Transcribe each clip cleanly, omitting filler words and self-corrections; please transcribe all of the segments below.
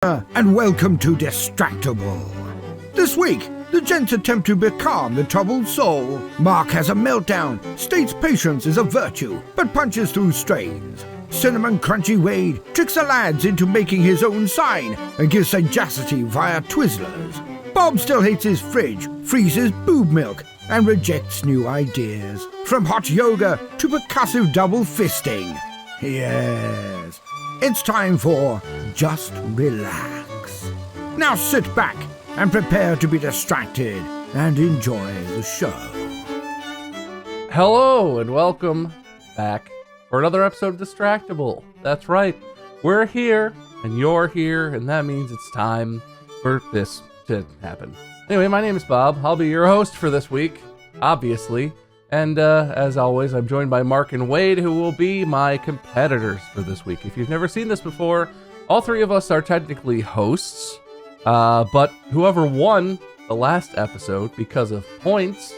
And welcome to Distractible. This week, the gents attempt to becalm the troubled soul. Mark has a meltdown, states patience is a virtue, but punches through strains. Cinnamon Crunchy Wade tricks the lads into making his own sign and gives sagacity via Twizzlers. Bob still hates his fridge, freezes boob milk, and rejects new ideas. From hot yoga to percussive double fisting. Yes, it's time for Just Relax. Now sit back and prepare to be distracted and enjoy the show. Hello and welcome back for another episode of Distractible. That's right, we're here and you're here, and that means it's time for this to happen. Anyway, my name is Bob. I'll be your host for this week, obviously. And as always, I'm joined by Mark and Wade, who will be my competitors for this week. If you've never seen this before, all three of us are technically hosts, but whoever won the last episode because of points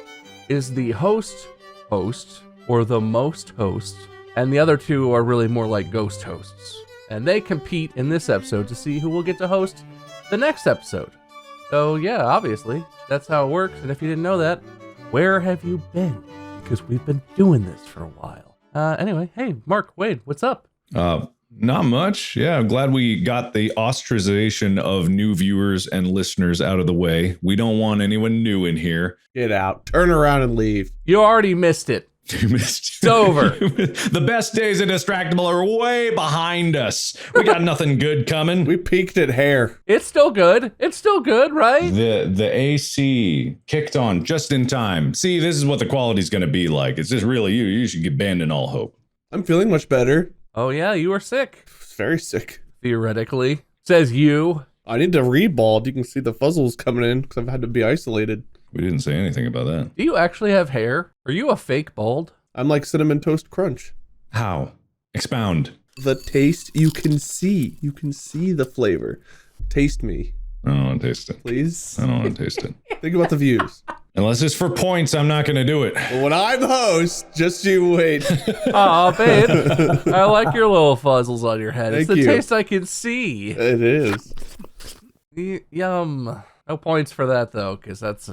is the host, or the most host, and the other two are really more like ghost hosts. And they compete in this episode to see who will get to host the next episode. So yeah, obviously, that's how it works. And if you didn't know that, where have you been? Because we've been doing this for a while. Anyway, hey, Mark, Wade, what's up? Not much. Yeah, I'm glad we got the ostracization of new viewers and listeners out of the way. We don't want anyone new in here. Get out. Turn around and leave. You already missed it. It's over. The best days of Distractible are way behind us. We got nothing good coming. We peaked at hair. It's still good. It's still good, right? The AC kicked on just in time. See, this is what the quality's going to be like. It's just really you. You should abandon all hope. I'm feeling much better. Oh yeah, you were sick. Very sick. Theoretically. Says you. I need to rebald. You can see the fuzzles coming in because I've had to be isolated. We didn't say anything about that. Do you actually have hair? Are you a fake bald? I'm like Cinnamon Toast Crunch. How? Expound. The taste, you can see. You can see the flavor. Taste me. I don't want to taste it. Please. I don't want to taste it. Think about the views. Unless it's for points, I'm not going to do it. Well, when I'm host, just you wait. Aw, babe. I like your little fuzzles on your head. It's Thank the you. taste I can see. It is. Yum. No points for that, though, because that's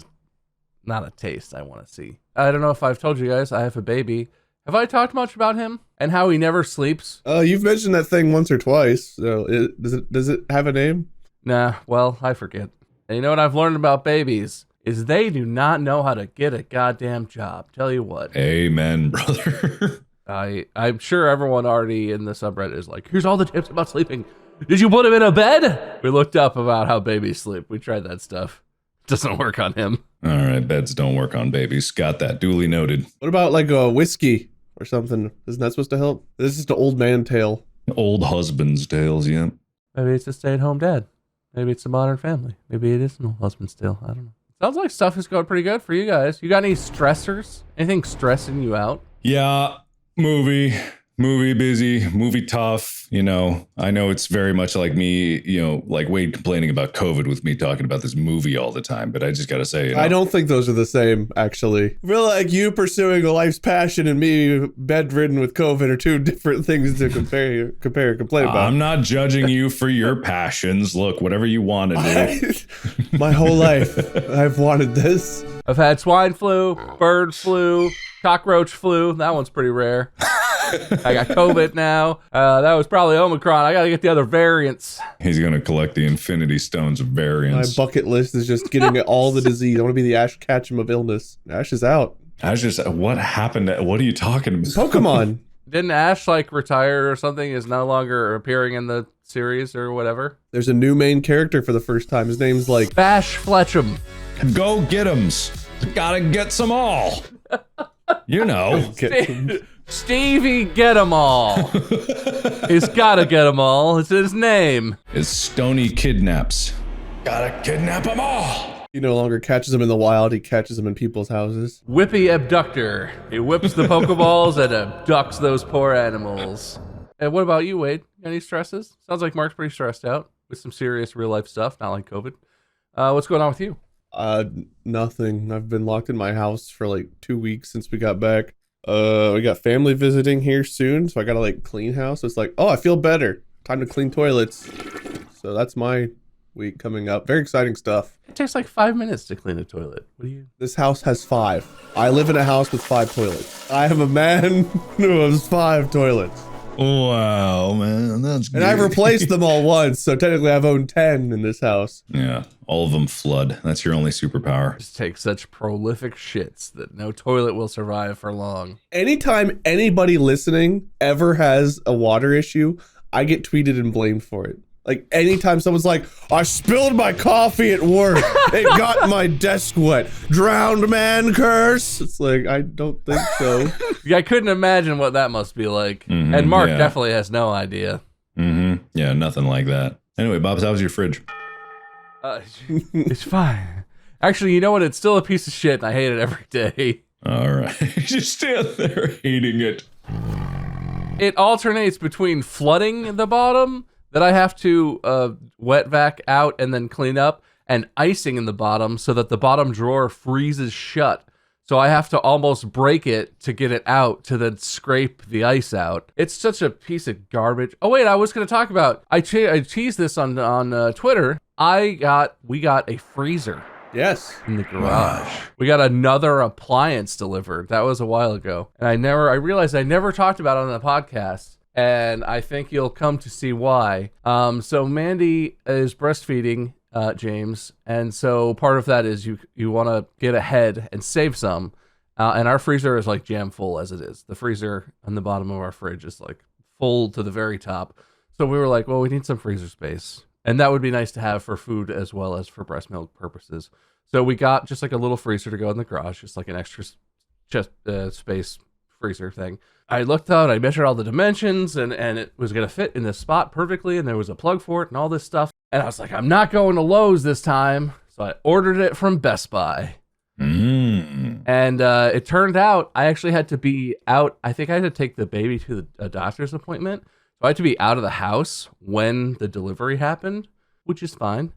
not a taste I want to see. I don't know if I've told you guys, I have a baby. Have I talked much about him and how he never sleeps? You've mentioned that thing once or twice. So does it have a name? Nah, well, I forget. And you know what I've learned about babies? Is they do not know how to get a goddamn job. Tell you what. Amen, brother. I'm sure everyone already in the subreddit is like, here's all the tips about sleeping. Did you put him in a bed? We looked up about how babies sleep. We tried that stuff. Doesn't work on him. All right, beds don't work on babies. Got that. Duly noted. What about like a whiskey or something? Isn't that supposed to help? This is just an old man tale. Old husband's tales, yeah. Maybe it's a stay-at-home dad. Maybe it's a modern family. Maybe it is an old husband's tale. I don't know. Sounds like stuff is going pretty good for you guys. You got any stressors? Anything stressing you out? Yeah, movie busy, movie tough. You know, I know it's very much like me, you know, like Wade complaining about COVID with me talking about this movie all the time. But I just got to say, you know, I don't think those are the same, actually. I feel like you pursuing a life's passion and me bedridden with COVID are two different things to compare and complain about. I'm not judging you for your passions. Look, whatever you want to do. My whole life, I've wanted this. I've had swine flu, bird flu, cockroach flu. That one's pretty rare. I got COVID now. That was probably Omicron. I got to get the other variants. He's going to collect the Infinity Stones of variants. My bucket list is just getting all the disease. I want to be the Ash Ketchum of illness. Ash is out. What happened? What are you talking about? Pokemon. Didn't Ash like retire or something? Is no longer appearing in the series or whatever? There's a new main character for the first time. His name's like Bash Fletchum. Go get 'ems. Gotta get some all. You know. Stevie get 'em all. He's gotta get 'em all. It's his name. It's Stony Kidnaps. Gotta kidnap 'em all. He no longer catches them in the wild. He catches them in people's houses. Whippy abductor. He whips the Pokeballs and abducts those poor animals. And what about you, Wade? Any stresses? Sounds like Mark's pretty stressed out with some serious real life stuff, not like COVID. What's going on with you? Nothing. I've been locked in my house for like 2 weeks since we got back. We got family visiting here soon, so I gotta like clean house. So it's like, oh, I feel better. Time to clean toilets. So that's my week coming up. Very exciting stuff. It takes like 5 minutes to clean a toilet. What do you? This house has 5. I live in a house with 5 toilets. I am a man who has 5 toilets. Wow, man, that's good. And I've replaced them all once, so technically I've owned 10 in this house. Yeah, all of them flood. That's your only superpower. Just take such prolific shits that no toilet will survive for long. Anytime anybody listening ever has a water issue, I get tweeted and blamed for it. Like anytime someone's like, I spilled my coffee at work. It got my desk wet. Drowned man curse. It's like, I don't think so. I couldn't imagine what that must be like. And Mark definitely has no idea. Yeah, nothing like that. Anyway, Bob's, how's your fridge? It's fine. Actually, you know what? It's still a piece of shit and I hate it every day. All right. Just stand there hating it. It alternates between flooding the bottom that I have to wet vac out and then clean up, and icing in the bottom so that the bottom drawer freezes shut. So I have to almost break it to get it out to then scrape the ice out. It's such a piece of garbage. Oh wait, I was going to talk about, I teased this on Twitter. We got a freezer. Yes. In the garage. We got another appliance delivered. That was a while ago. And I realized I never talked about it on the podcast. And I think you'll come to see why. So Mandy is breastfeeding James, and so part of that is you want to get ahead and save some. And our freezer is like jam full as it is. The freezer on the bottom of our fridge is like full to the very top. So we were like, well, we need some freezer space, and that would be nice to have for food as well as for breast milk purposes. So we got just like a little freezer to go in the garage, just like an extra space freezer thing. I looked out, I measured all the dimensions, and it was going to fit in this spot perfectly, and there was a plug for it and all this stuff. And I was like, I'm not going to Lowe's this time. So I ordered it from Best Buy. And it turned out I actually had to be out. I think I had to take the baby to a doctor's appointment. So I had to be out of the house when the delivery happened, which is fine.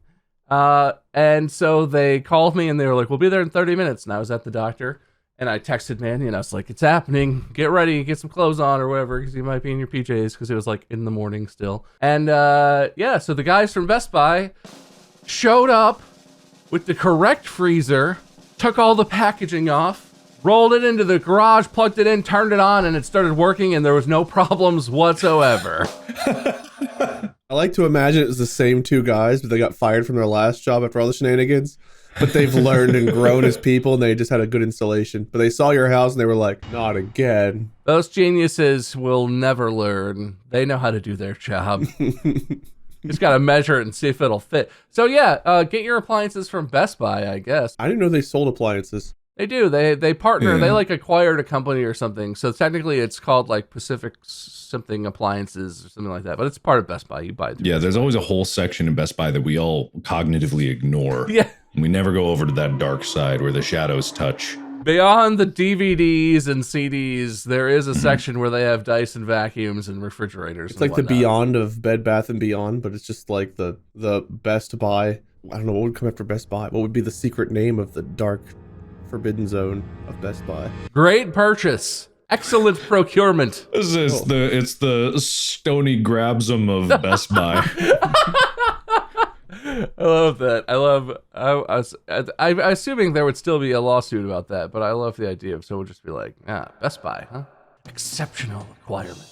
And so they called me and they were like, we'll be there in 30 minutes. And I was at the doctor. And I texted Mandy and I was like, it's happening. Get ready, get some clothes on or whatever, because you might be in your PJs, because it was like in the morning still. And so the guys from Best Buy showed up with the correct freezer, took all the packaging off, rolled it into the garage, plugged it in, turned it on, and it started working, and there was no problems whatsoever. I like to imagine it was the same 2 guys, but they got fired from their last job after all the shenanigans. But they've learned and grown as people, and they just had a good installation. But they saw your house, and they were like, not again. Those geniuses will never learn. They know how to do their job. Just got to measure it and see if it'll fit. So yeah, get your appliances from Best Buy, I guess. I didn't know they sold appliances. They do. They partner. They like acquired a company or something. So technically, it's called like Pacific something appliances or something like that. But it's part of Best Buy. You buy it. Yeah, there's always a whole section in Best Buy that we all cognitively ignore. Yeah. We never go over to that dark side where the shadows touch. Beyond the DVDs and CDs, there is a section where they have Dyson vacuums and refrigerators. It's like the Beyond of Bed Bath & Beyond, but it's just like the Best Buy. I don't know what would come after Best Buy. What would be the secret name of the dark forbidden zone of Best Buy? Great purchase. Excellent procurement. It's the Stony Grabsum of Best Buy. I love that. I'm assuming there would still be a lawsuit about that, but I love the idea of someone just be like, Best Buy, huh? Exceptional acquirement.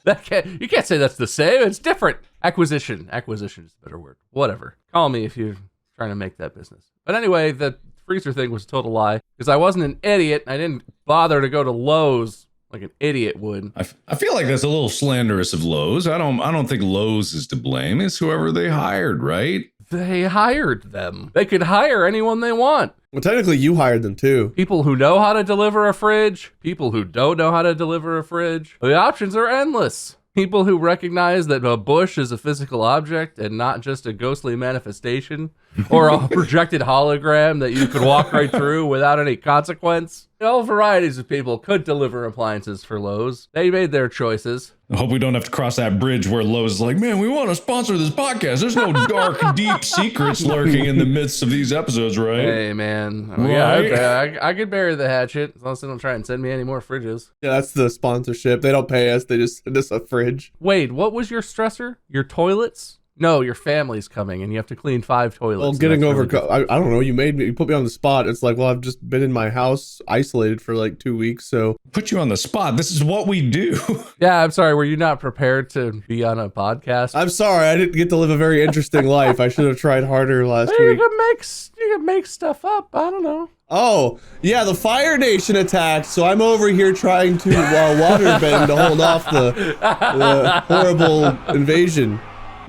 You can't say that's the same. It's different. Acquisition is a better word. Whatever. Call me if you're trying to make that business. But anyway, the freezer thing was a total lie because I wasn't an idiot. I didn't bother to go to Lowe's like an idiot would. I feel like that's a little slanderous of Lowe's. I don't think Lowe's is to blame. It's whoever they hired, right? They hired them. They could hire anyone they want. Well, technically, you hired them too. People who know how to deliver a fridge, people who don't know how to deliver a fridge. The options are endless. People who recognize that a bush is a physical object and not just a ghostly manifestation or a projected hologram that you could walk right through without any consequence. All varieties of people could deliver appliances for Lowe's. They made their choices. I hope we don't have to cross that bridge where Lowe's is like, man, we want to sponsor this podcast. There's no dark, deep secrets lurking in the midst of these episodes, right? Hey, man. Right? Yeah, okay. I could bury the hatchet as long as they don't try and send me any more fridges. Yeah, that's the sponsorship. They don't pay us. They just send us a fridge. Wade, what was your stressor? Your toilets? No, your family's coming and you have to clean 5 toilets. Well, and getting that's over, really difficult. I don't know. You put me on the spot. It's like, well, I've just been in my house isolated for like 2 weeks. So Put you on the spot. This is what we do. Yeah, I'm sorry. Were you not prepared to be on a podcast? I'm sorry. I didn't get to live a very interesting life. I should have tried harder last you week. can make stuff up. I don't know. Oh, yeah, the Fire Nation attacked, so I'm over here trying to waterbend to hold off the horrible invasion.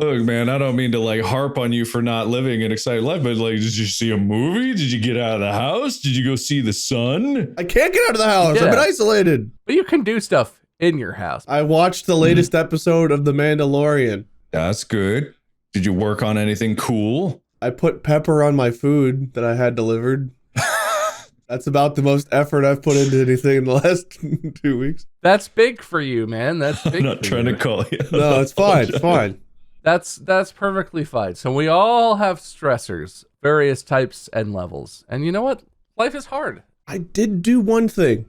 Look, man, I don't mean to like harp on you for not living an exciting life, but like, did you see a movie? Did you get out of the house? Did you go see the sun? I can't get out of the house. Yeah. I've been isolated. But you can do stuff in your house. I watched the latest episode of The Mandalorian. That's good. Did you work on anything cool? I put pepper on my food that I had delivered. That's about the most effort I've put into anything in the last 2 weeks. That's big for you, man. That's big. I'm not trying to call you. No, it's fine. It's fine. That's perfectly fine. So we all have stressors, various types and levels. And you know what? Life is hard. I did do one thing.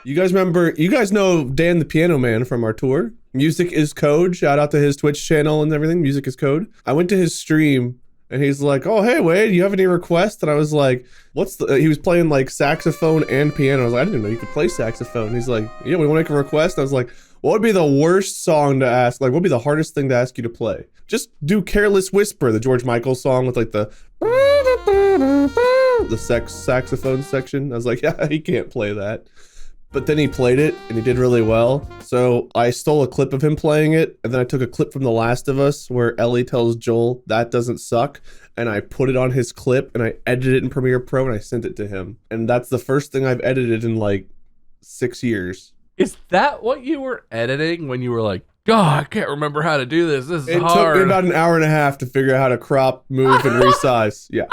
You guys know Dan the Piano Man from our tour? Music is Code. Shout out to his Twitch channel and everything. Music is Code. I went to his stream and he's like, oh, hey, Wade, you have any requests? And I was like, he was playing like saxophone and piano. I was like, I didn't know you could play saxophone. He's like, yeah, we want to make a request. And I was like, what would be the worst song to ask? Like, what would be the hardest thing to ask you to play? Just do Careless Whisper, the George Michael song with like the saxophone section. I was like, yeah, he can't play that. But then he played it and he did really well. So I stole a clip of him playing it. And then I took a clip from The Last of Us where Ellie tells Joel that doesn't suck. And I put it on his clip and I edited it in Premiere Pro and I sent it to him. And that's the first thing I've edited in like 6 years. Is that what you were editing when you were like, God, I can't remember how to do this. This is It hard. took me about an hour and a half to figure out how to crop, move, and resize. Yeah.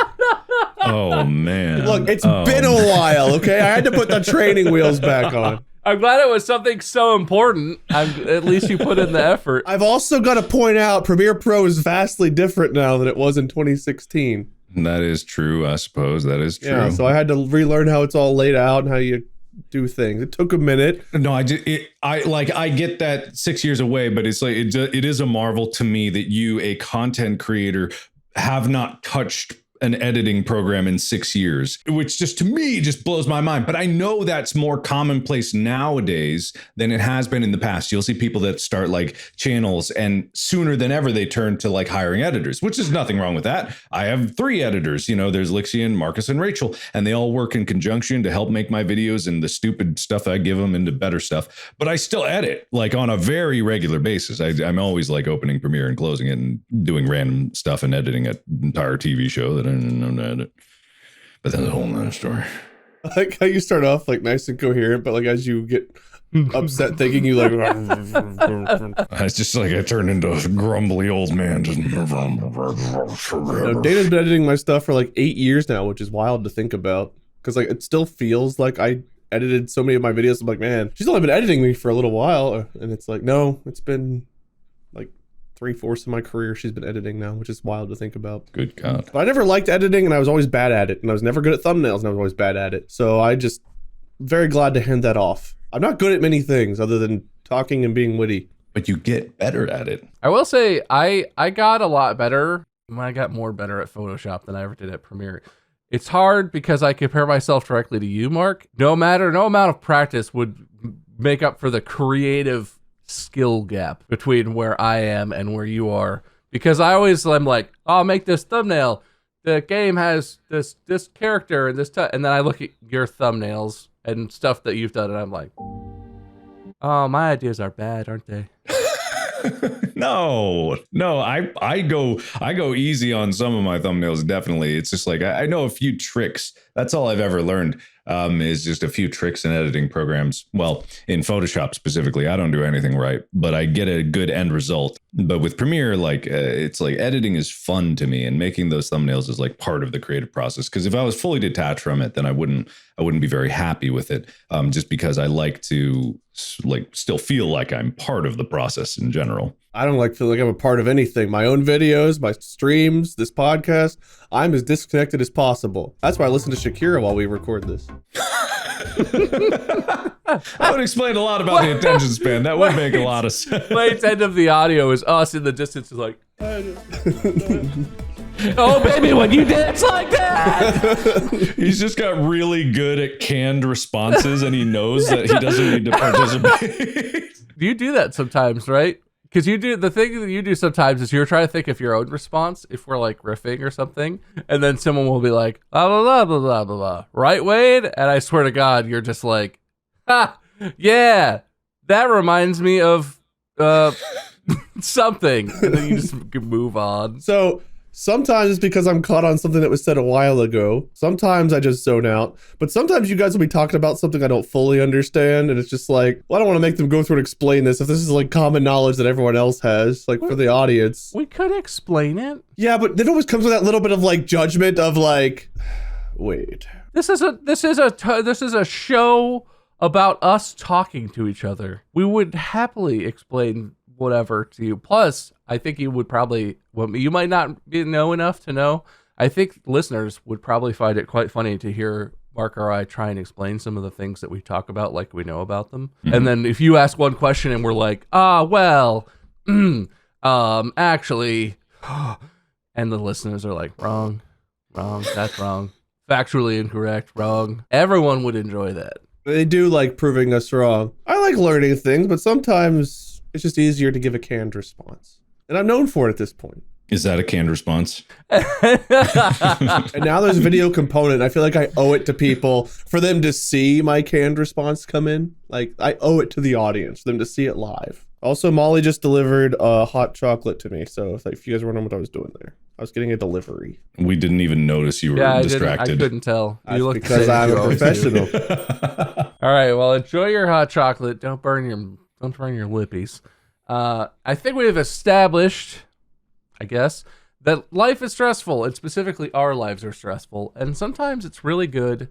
Oh, man. Look, it's been a while, okay? I had to put the training wheels back on. I'm glad it was something so important. At least you put in the effort. I've also got to point out Premiere Pro is vastly different now than it was in 2016. That is true, I suppose. That is true. Yeah, so I had to relearn how it's all laid out and how you do things. It took a minute. No, I get that 6 years away, but it's like it is a marvel to me that you, a content creator, have not touched an editing program in 6 years, which just to me just blows my mind. But I know that's more commonplace nowadays than it has been in the past. You'll see people that start like channels and sooner than ever they turn to like hiring editors, which is nothing wrong with that. I have 3 editors, there's Lixie and Marcus and Rachel, and they all work in conjunction to help make my videos and the stupid stuff I give them into better stuff. But I still edit like on a very regular basis. I'm always like opening Premiere and closing it and doing random stuff and editing an entire TV show that I didn't know to edit. But that's a whole nother story. I like how you start off like nice and coherent, but like as you get upset thinking, you like. It's just like I turned into a grumbly old man. Dana's been editing my stuff for like 8 years now, which is wild to think about. Because like it still feels like I edited so many of my videos. I'm like, man, she's only been editing me for a little while. And it's like, no, it's been like 3/4 of my career she's been editing now, which is wild to think about. Good God. But I never liked editing and I was always bad at it. And I was never good at thumbnails and I was always bad at it. So I just very glad to hand that off. I'm not good at many things other than talking and being witty. But you get better at it. I will say I got a lot better. I got more better at Photoshop than I ever did at Premiere. It's hard because I compare myself directly to you, Mark. No amount of practice would make up for the creative skill gap between where I am and where you are. Because I'm like, oh, I'll make this thumbnail. The game has this character and and then I look at your thumbnails and stuff that you've done and I'm like, oh, my ideas are bad, aren't they? No, I go easy on some of my thumbnails. Definitely. It's just like, I know a few tricks. That's all I've ever learned. Is just a few tricks in editing programs. Well, in Photoshop specifically, I don't do anything right, but I get a good end result. But with Premiere, like it's like editing is fun to me, and making those thumbnails is like part of the creative process. Because if I was fully detached from it, then I wouldn't be very happy with it. Just because I like to like still feel like I'm part of the process in general. I don't feel like I'm a part of anything. My own videos, my streams, this podcast. I'm as disconnected as possible. That's why I listen to Shakira while we record this. That would explain a lot about the attention span. That would make a lot of sense. Wade's end of the audio is us in the distance is like, oh baby, when you dance like that. He's just got really good at canned responses, and he knows that he doesn't need to participate. You do that sometimes, right? Because you do the thing that you do sometimes is you're trying to think of your own response if we're like riffing or something, and then someone will be like, blah blah blah blah blah blah blah. Right, Wade? And I swear to God, you're just like, ha, yeah, that reminds me of something, and then you just move on. So sometimes it's because I'm caught on something that was said a while ago. Sometimes I just zone out. But sometimes you guys will be talking about something I don't fully understand. And it's just like, well, I don't want to make them go through and explain this if this is like common knowledge that everyone else has, like for the audience. We could explain it. Yeah, but it always comes with that little bit of like judgment of like, wait. This is a show about us talking to each other. We would happily explain whatever to you. Plus, I think you would probably, well, you might not know enough to know. I think listeners would probably find it quite funny to hear Mark or I try and explain some of the things that we talk about like we know about them. Mm-hmm. And then if you ask one question and we're like, actually, and the listeners are like, wrong, that's wrong. Factually incorrect, wrong. Everyone would enjoy that. They do like proving us wrong. I like learning things, but sometimes it's just easier to give a canned response. And I'm known for it at this point. Is that a canned response? And now there's a video component. I feel like I owe it to people for them to see my canned response come in. Like, I owe it to the audience for them to see it live. Also, Molly just delivered hot chocolate to me. So if you guys were wondering what I was doing there, I was getting a delivery. We didn't even notice you were distracted. I couldn't tell. You look because I'm a professional. All right, well, enjoy your hot chocolate. Don't burn your lippies. I think we have established, I guess, that life is stressful, and specifically our lives are stressful, and sometimes it's really good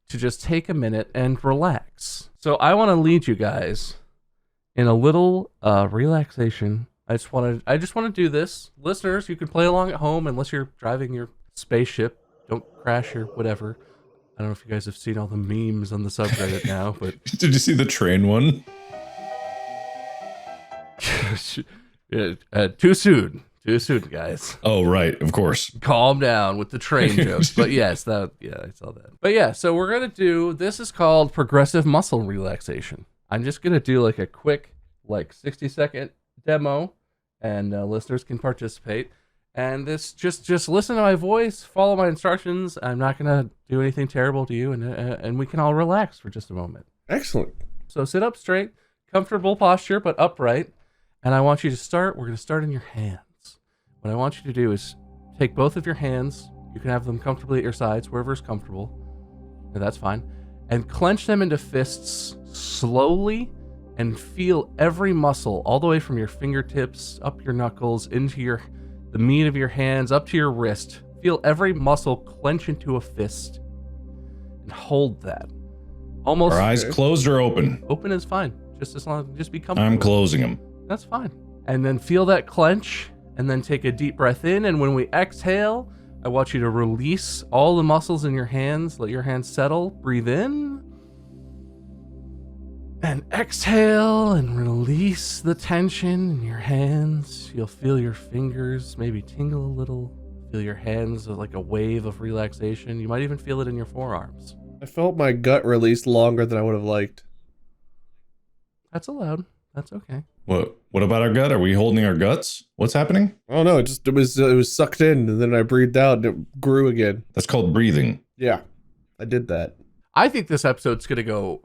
to just take a minute and relax. So I want to lead you guys in a little relaxation. I just want to do this. Listeners, you can play along at home unless you're driving your spaceship. Don't crash your whatever. I don't know if you guys have seen all the memes on the subreddit now, but did you see the train one? Too soon, guys. Oh, right, of course. Calm down with the train jokes. But yes, I saw that. But yeah, so we're gonna do. This is called progressive muscle relaxation. I'm just gonna do like a quick, 60-second demo, and listeners can participate. And this just listen to my voice, follow my instructions. I'm not gonna do anything terrible to you, and we can all relax for just a moment. Excellent. So sit up straight, comfortable posture, but upright. And I want you to start. We're gonna start in your hands. What I want you to do is take both of your hands. You can have them comfortably at your sides, wherever's comfortable. And that's fine. And clench them into fists slowly. And feel every muscle all the way from your fingertips, up your knuckles, into the meat of your hands, up to your wrist. Feel every muscle clench into a fist. And hold that. Almost. Are eyes closed or open? Open is fine. Just be comfortable. I'm closing them. That's fine. And then feel that clench, and then take a deep breath in. And when we exhale, I want you to release all the muscles in your hands. Let your hands settle. Breathe in. And exhale and release the tension in your hands. You'll feel your fingers maybe tingle a little. Feel your hands like a wave of relaxation. You might even feel it in your forearms. I felt my gut release longer than I would have liked. That's allowed. That's okay. What about our gut? Are we holding our guts? What's happening? Oh no, it was sucked in, and then I breathed out and it grew again. That's called breathing. Yeah, I did that. I think this episode's gonna go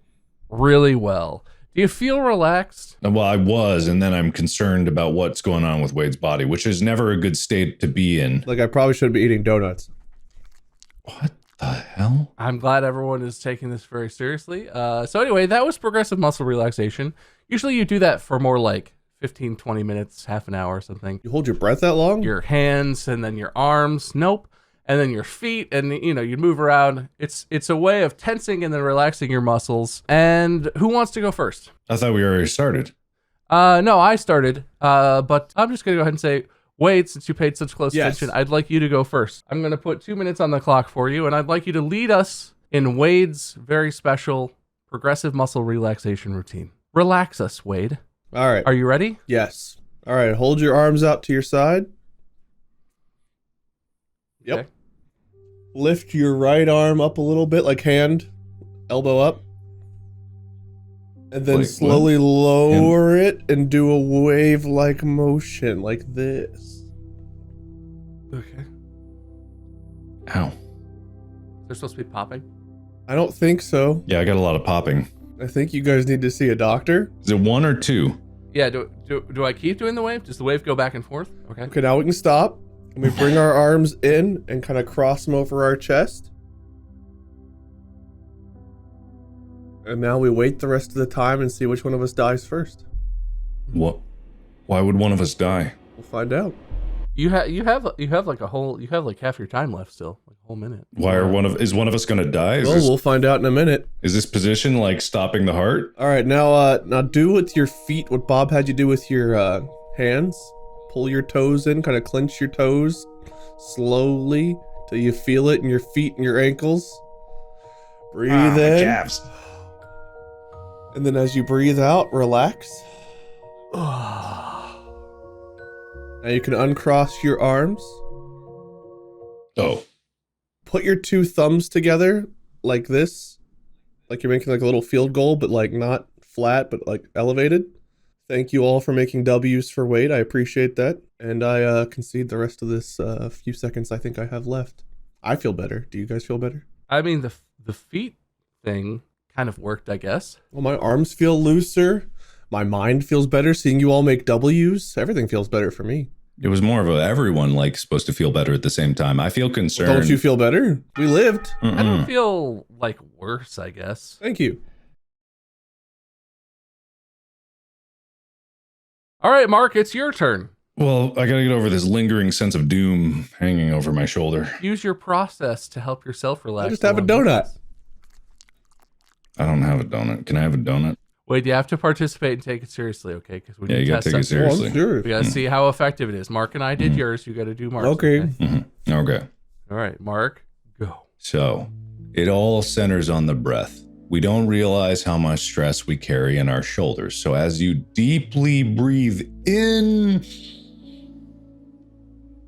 really well. Do you feel relaxed? Well, I was, and then I'm concerned about what's going on with Wade's body, which is never a good state to be in. Like, I probably shouldn't be eating donuts. What the hell? I'm glad everyone is taking this very seriously. So anyway, that was progressive muscle relaxation. Usually you do that for more like 15, 20 minutes, half an hour or something. You hold your breath that long? Your hands and then your arms. Nope. And then your feet, and you move around. It's a way of tensing and then relaxing your muscles. And who wants to go first? I thought we already started. No, I started. But I'm just gonna go ahead and say, Wade, since you paid such close attention, I'd like you to go first. I'm gonna put 2 minutes on the clock for you, and I'd like you to lead us in Wade's very special progressive muscle relaxation routine. Relax us, Wade. All right. Are you ready? Yes. All right. Hold your arms out to your side. Yep. Okay. Lift your right arm up a little bit, like hand, elbow up. And then Like slowly lower it and do a wave-like motion like this. Okay. Ow. They're supposed to be popping. I don't think so. Yeah, I got a lot of popping. I think you guys need to see a doctor. Is it 1 or 2? Yeah, do I keep doing the wave? Does the wave go back and forth? Okay. Okay, now we can stop. And we bring our arms in and kind of cross them over our chest. And now we wait the rest of the time and see which one of us dies first. What? Why would one of us die? We'll find out. You have like half your time left still, like a whole minute. Is one of us gonna die? We'll find out in a minute. Is this position like stopping the heart? All right, now do with your feet what Bob had you do with your hands. Pull your toes in, kind of clench your toes slowly till you feel it in your feet and your ankles. Breathe in. Calves. And then as you breathe out, relax. Now you can uncross your arms. Oh. Put your two thumbs together like this. Like you're making like a little field goal, but like not flat, but like elevated. Thank you all for making W's for Wade. I appreciate that. And I concede the rest of this few seconds I think I have left. I feel better. Do you guys feel better? I mean, the feet thing kind of worked, I guess. Well, my arms feel looser. My mind feels better. Seeing you all make W's, everything feels better for me. It was more of everyone like supposed to feel better at the same time. I feel concerned. Don't you feel better? We lived. I don't feel like worse, I guess. Thank you. All right, Mark, it's your turn. Well, I gotta get over this lingering sense of doom hanging over my shoulder. Use your process to help yourself relax. I just have a donut. I don't have a donut. Can I have a donut? Wait, you have to participate and take it seriously, okay? Because we Yeah, you gotta take it seriously. I'm serious. We gotta see how effective it is. Mark and I did yours. You gotta do Mark's. Okay. Okay. All right, Mark, go. So, it all centers on the breath. We don't realize how much stress we carry in our shoulders. So as you deeply breathe in,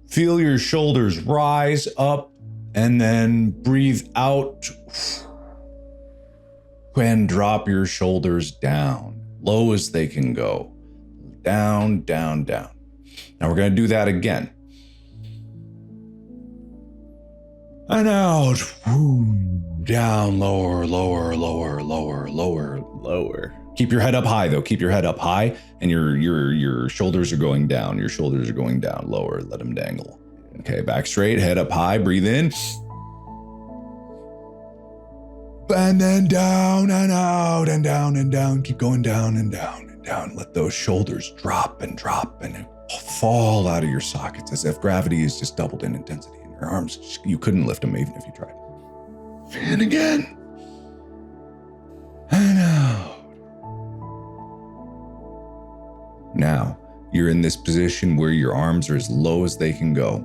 feel your shoulders rise up and then breathe out and drop your shoulders down, low as they can go. Down, down, down. Now we're going to do that again. And out. Down, lower, lower, lower, lower, lower, lower. Keep your head up high though. Keep your head up high, and your shoulders are going down. Your shoulders are going down. Lower. Let them dangle. Okay, back straight. Head up high. Breathe in. And then down and out and down and down. Keep going down and down and down. Let those shoulders drop and fall out of your sockets as if gravity is just doubled in intensity. And your arms, you couldn't lift them even if you tried. And again. And out. Now, you're in this position where your arms are as low as they can go.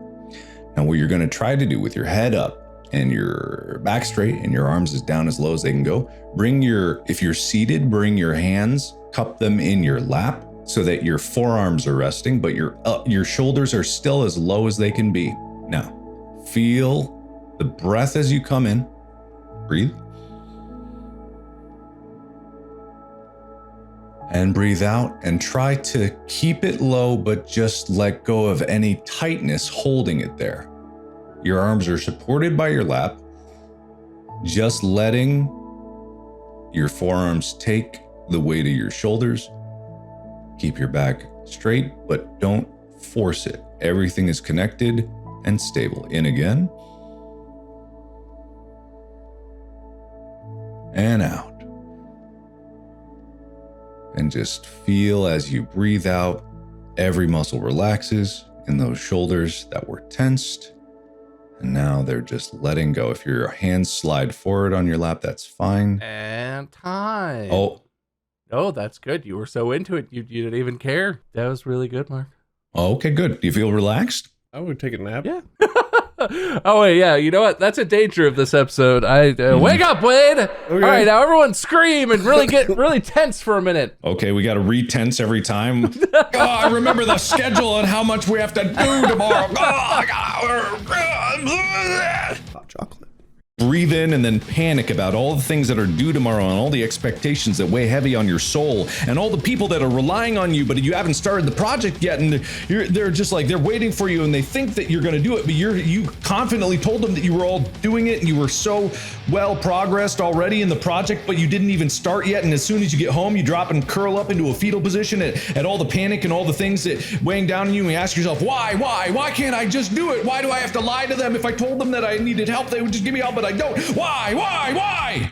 Now, what you're going to try to do with your head up and your back straight and your arms as down as low as they can go, if you're seated, bring your hands, cup them in your lap so that your forearms are resting, but your shoulders are still as low as they can be. Now, feel the breath as you come in. Breathe. And breathe out and try to keep it low, but just let go of any tightness holding it there. Your arms are supported by your lap, just letting your forearms take the weight of your shoulders. Keep your back straight, but don't force it. Everything is connected and stable. In again. And out. And just feel as you breathe out, every muscle relaxes in those shoulders that were tensed. And now they're just letting go. If your hands slide forward on your lap, that's fine. And time. Oh, that's good. You were so into it, you didn't even care. That was really good, Mark. okay, good. Do you feel relaxed? I would take a nap. Yeah. Oh wait, yeah. You know what? That's a danger of this episode. Wake up, Wade! Okay. All right, now everyone scream and really get really tense for a minute. Okay, we got to re-tense every time. I remember the schedule and how much we have to do tomorrow. Hot chocolate. Breathe in and then panic about all the things that are due tomorrow and all the expectations that weigh heavy on your soul and all the people that are relying on you, but you haven't started the project yet, and they're just like, they're waiting for you and they think that you're going to do it, but you confidently told them that you were all doing it and you were so well progressed already in the project, but you didn't even start yet. And as soon as you get home, you drop and curl up into a fetal position at all the panic and all the things that weighing down on you, and you ask yourself, why can't I just do it? Why do I have to lie to them? If I told them that I needed help, they would just give me help, but I don't. Why?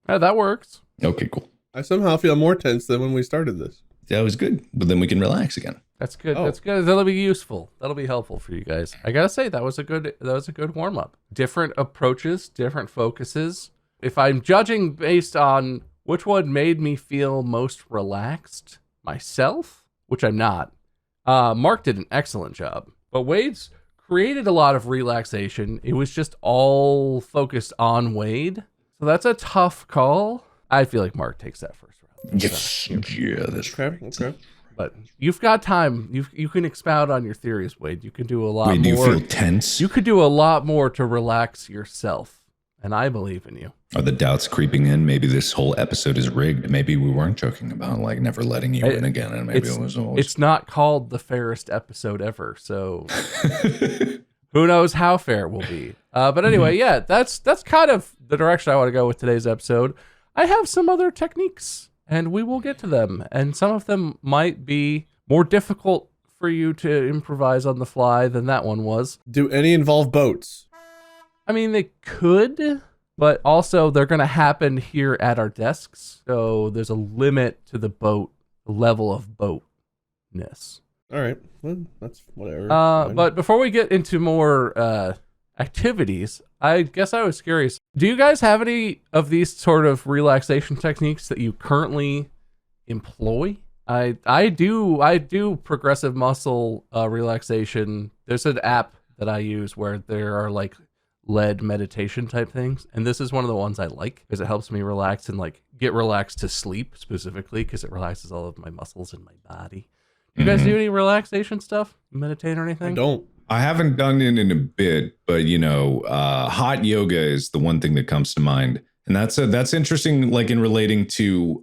Yeah, that works. Okay, cool. I somehow feel more tense than when we started this. That was good, but then we can relax again. That's good. Oh. That's good. That'll be useful. That'll be helpful for you guys. I gotta say that was a good warm up. Different approaches, different focuses. If I'm judging based on which one made me feel most relaxed myself, which I'm not, Mark did an excellent job. But Wade's created a lot of relaxation. It was just all focused on Wade. So that's a tough call. I feel like Mark takes that first round. Yes. Yeah, that's right. Okay. But you've got time. You can expound on your theories, Wade. You can do a lot Wait, do you more. feel tense? You could do a lot more to relax yourself. And I believe in you. Are the doubts creeping in? Maybe this whole episode is rigged. Maybe we weren't joking about like never letting you in again, and maybe it was always. It's not called the fairest episode ever, so who knows how fair it will be. But anyway, yeah, that's kind of the direction I want to go with today's episode. I have some other techniques, and we will get to them. And some of them might be more difficult for you to improvise on the fly than that one was. Do any involve boats? I mean, they could, but also they're going to happen here at our desks. So there's a limit to the level of boatness. All right. Well, that's whatever. But before we get into more activities, I guess I was curious. Do you guys have any of these sort of relaxation techniques that you currently employ? I do progressive muscle relaxation. There's an app that I use where there are like led meditation type things, and this is one of the ones I like because it helps me relax and like get relaxed to sleep specifically because it relaxes all of my muscles in my body. You guys do any relaxation stuff? Meditate or anything? I don't. I haven't done it in a bit, but hot yoga is the one thing that comes to mind. And that's interesting, like in relating to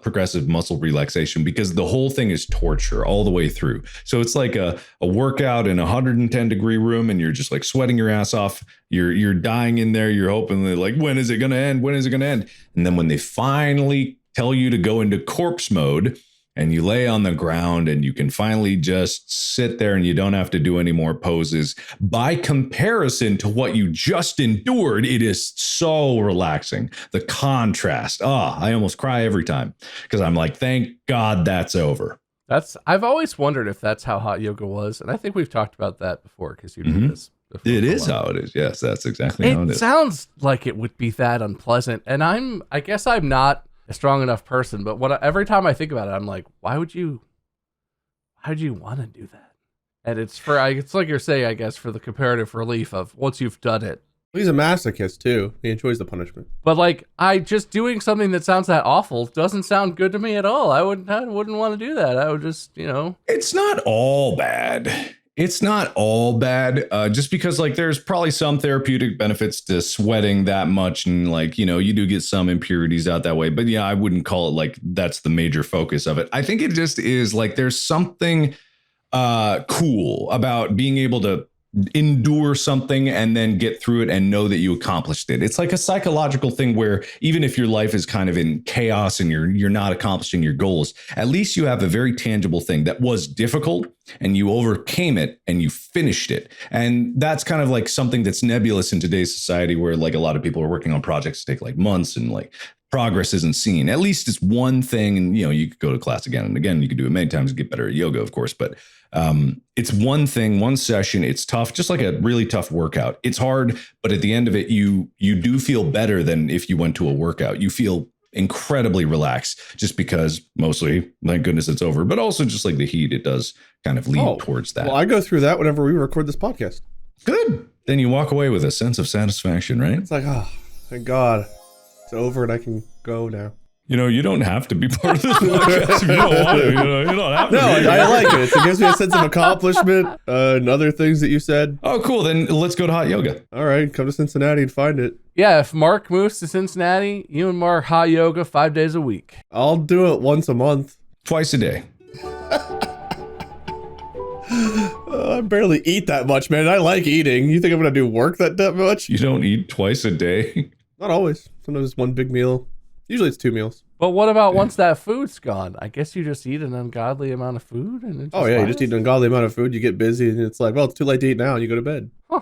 progressive muscle relaxation, because the whole thing is torture all the way through. So it's like a workout in a 110-degree room, and you're just like sweating your ass off. You're dying in there. You're hoping that like, when is it going to end? When is it going to end? And then when they finally tell you to go into corpse mode, and you lay on the ground and you can finally just sit there and you don't have to do any more poses. By comparison to what you just endured, it is so relaxing. The contrast. I almost cry every time because I'm like, thank God that's over. I've always wondered if that's how hot yoga was. And I think we've talked about that before because you did this before. It is how it is. Yes, that's exactly how it is. It sounds like it would be that unpleasant. And I guess I'm not a strong enough person, but every time I think about it, I'm like, why would you want to do that? And it's like you're saying, I guess, for the comparative relief of once you've done it. He's a masochist too. He enjoys the punishment. But like, doing something that sounds that awful doesn't sound good to me at all. I wouldn't want to do that. I would just, It's not all bad. It's not all bad, just because like there's probably some therapeutic benefits to sweating that much, and like, you do get some impurities out that way. But yeah, I wouldn't call it like that's the major focus of it. I think it just is like there's something cool about being able to endure something and then get through it and know that you accomplished it. It's like a psychological thing where even if your life is kind of in chaos and you're not accomplishing your goals, at least you have a very tangible thing that was difficult and you overcame it and you finished it. And that's kind of like something that's nebulous in today's society where like a lot of people are working on projects that take like months and like progress isn't seen. At least it's one thing, and you could go to class again and again. You could do it many times and get better at yoga, of course, but it's one thing, one session. It's tough, just like a really tough workout. It's hard, but at the end of it, you do feel better than if you went to a workout. You feel incredibly relax, just because mostly, thank goodness it's over, but also just like the heat, it does kind of lead towards that. Well, I go through that whenever we record this podcast. Good. Then you walk away with a sense of satisfaction, right? It's like, oh, thank God. It's over and I can go now. You know, you don't have to be part of this podcast if you don't want to. You know, you don't have to. No, I like it. It gives me a sense of accomplishment and other things that you said. Oh, cool. Then let's go to hot yoga. All right, come to Cincinnati and find it. Yeah, if Mark moves to Cincinnati, you and Mark hot yoga 5 days a week. I'll do it once a month. Twice a day. I barely eat that much, man. I like eating. You think I'm going to do work that much? You don't eat twice a day? Not always. Sometimes it's one big meal. Usually it's 2 meals. But what about once that food's gone? I guess you just eat an ungodly amount of food. And it You just eat an ungodly amount of food. You get busy and it's like, well, it's too late to eat now. And you go to bed. Huh.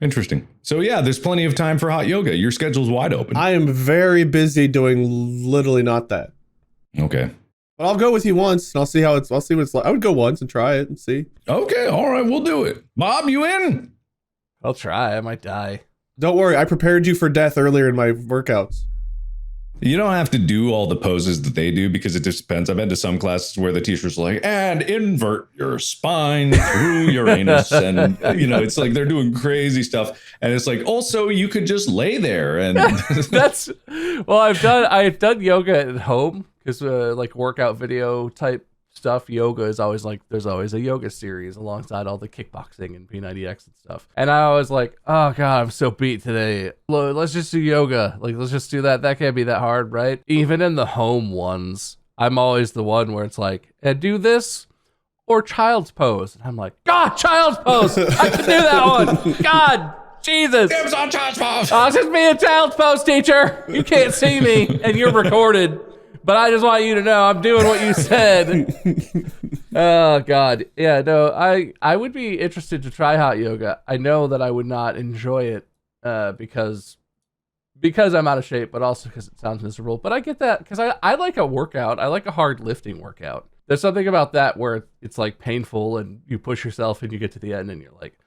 Interesting. So yeah, there's plenty of time for hot yoga. Your schedule's wide open. I am very busy doing literally not that. Okay. But I'll go with you once and I'll see what it's like. I would go once and try it and see. Okay. All right. We'll do it. Bob, you in? I'll try. I might die. Don't worry. I prepared you for death earlier in my workouts. You don't have to do all the poses that they do because it just depends. I've been to some classes where the teacher's like, and invert your spine through your anus. And, you know, it's like they're doing crazy stuff. And it's like, also, you could just lay there. And I've done yoga at home because like workout video type stuff. Yoga is always like, there's always a yoga series alongside all the kickboxing and P90X and stuff. And I was like, oh God, I'm so beat today. Let's just do yoga. Like, let's just do that. That can't be that hard, right? Even in the home ones, I'm always the one where it's like, do this or child's pose. And I'm like, God, child's pose. I can do that one. God, Jesus. Dibs on child's pose. I'll just be a child's pose teacher. You can't see me and you're recorded. But I just want you to know I'm doing what you said. Oh, God. Yeah, no, I would be interested to try hot yoga. I know that I would not enjoy it because I'm out of shape, but also because it sounds miserable. But I get that because I like a workout. I like a hard lifting workout. There's something about that where it's like painful and you push yourself and you get to the end and you're like,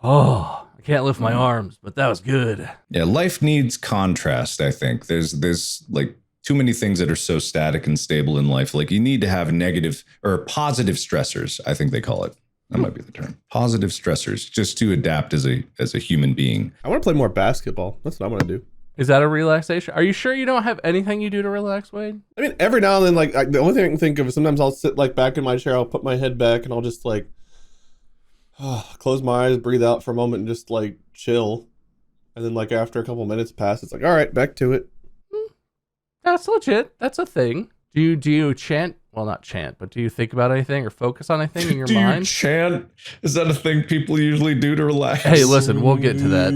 oh, I can't lift my arms, but that was good. Yeah, life needs contrast, I think. There's like too many things that are so static and stable in life. Like you need to have negative or positive stressors, I think they call it. That might be the term. Positive stressors, just to adapt as a human being. I want to play more basketball. That's what I want to do. Is that a relaxation? Are you sure you don't have anything you do to relax, Wade? I mean, every now and then, like the only thing I can think of is sometimes I'll sit like back in my chair, I'll put my head back and I'll just like close my eyes, breathe out for a moment and just like chill. And then like after a couple minutes pass, it's like, all right, back to it. That's legit. That's a thing. Do you chant? Well, not chant, but do you think about anything or focus on anything in your mind? Do you chant? Is that a thing people usually do to relax? Hey, listen, we'll get to that.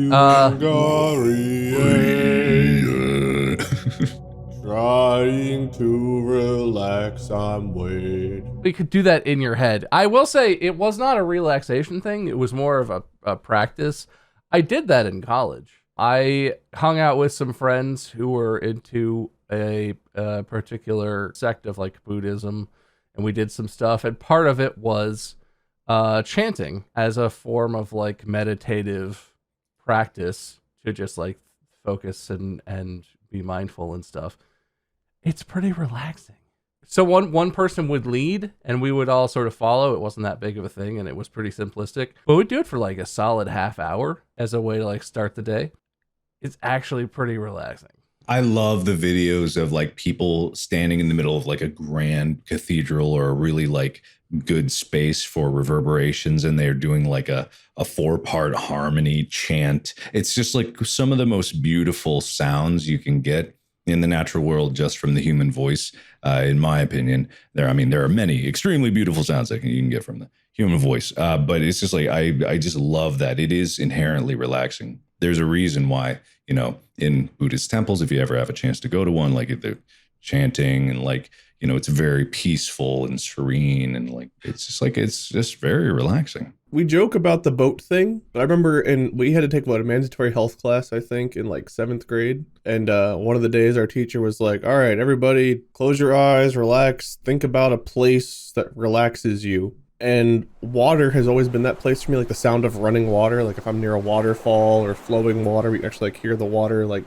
Trying to relax, I'm waiting. We could do that in your head. I will say it was not a relaxation thing. It was more of a practice. I did that in college. I hung out with some friends who were into a particular sect of like Buddhism, and we did some stuff. And part of it was chanting as a form of like meditative practice to just like focus and be mindful and stuff. It's pretty relaxing. So one person would lead and we would all sort of follow. It wasn't that big of a thing and it was pretty simplistic, but we'd do it for like a solid half hour as a way to like start the day. It's actually pretty relaxing. I love the videos of like people standing in the middle of like a grand cathedral or a really like good space for reverberations, and they're doing like a 4-part harmony chant. It's just like some of the most beautiful sounds you can get in the natural world just from the human voice. In my opinion, there are many extremely beautiful sounds that you can get from the human voice. But it's just like, I just love that. It is inherently relaxing. There's a reason why, you know, in Buddhist temples, if you ever have a chance to go to one, like the chanting and like, you know, it's very peaceful and serene and like, it's just very relaxing. We joke about the boat thing, but I remember we had to take a mandatory health class, I think, in like 7th grade. And one of the days our teacher was like, all right, everybody close your eyes, relax, think about a place that relaxes you. And water has always been that place for me, like the sound of running water. Like if I'm near a waterfall or flowing water, we actually like hear the water, like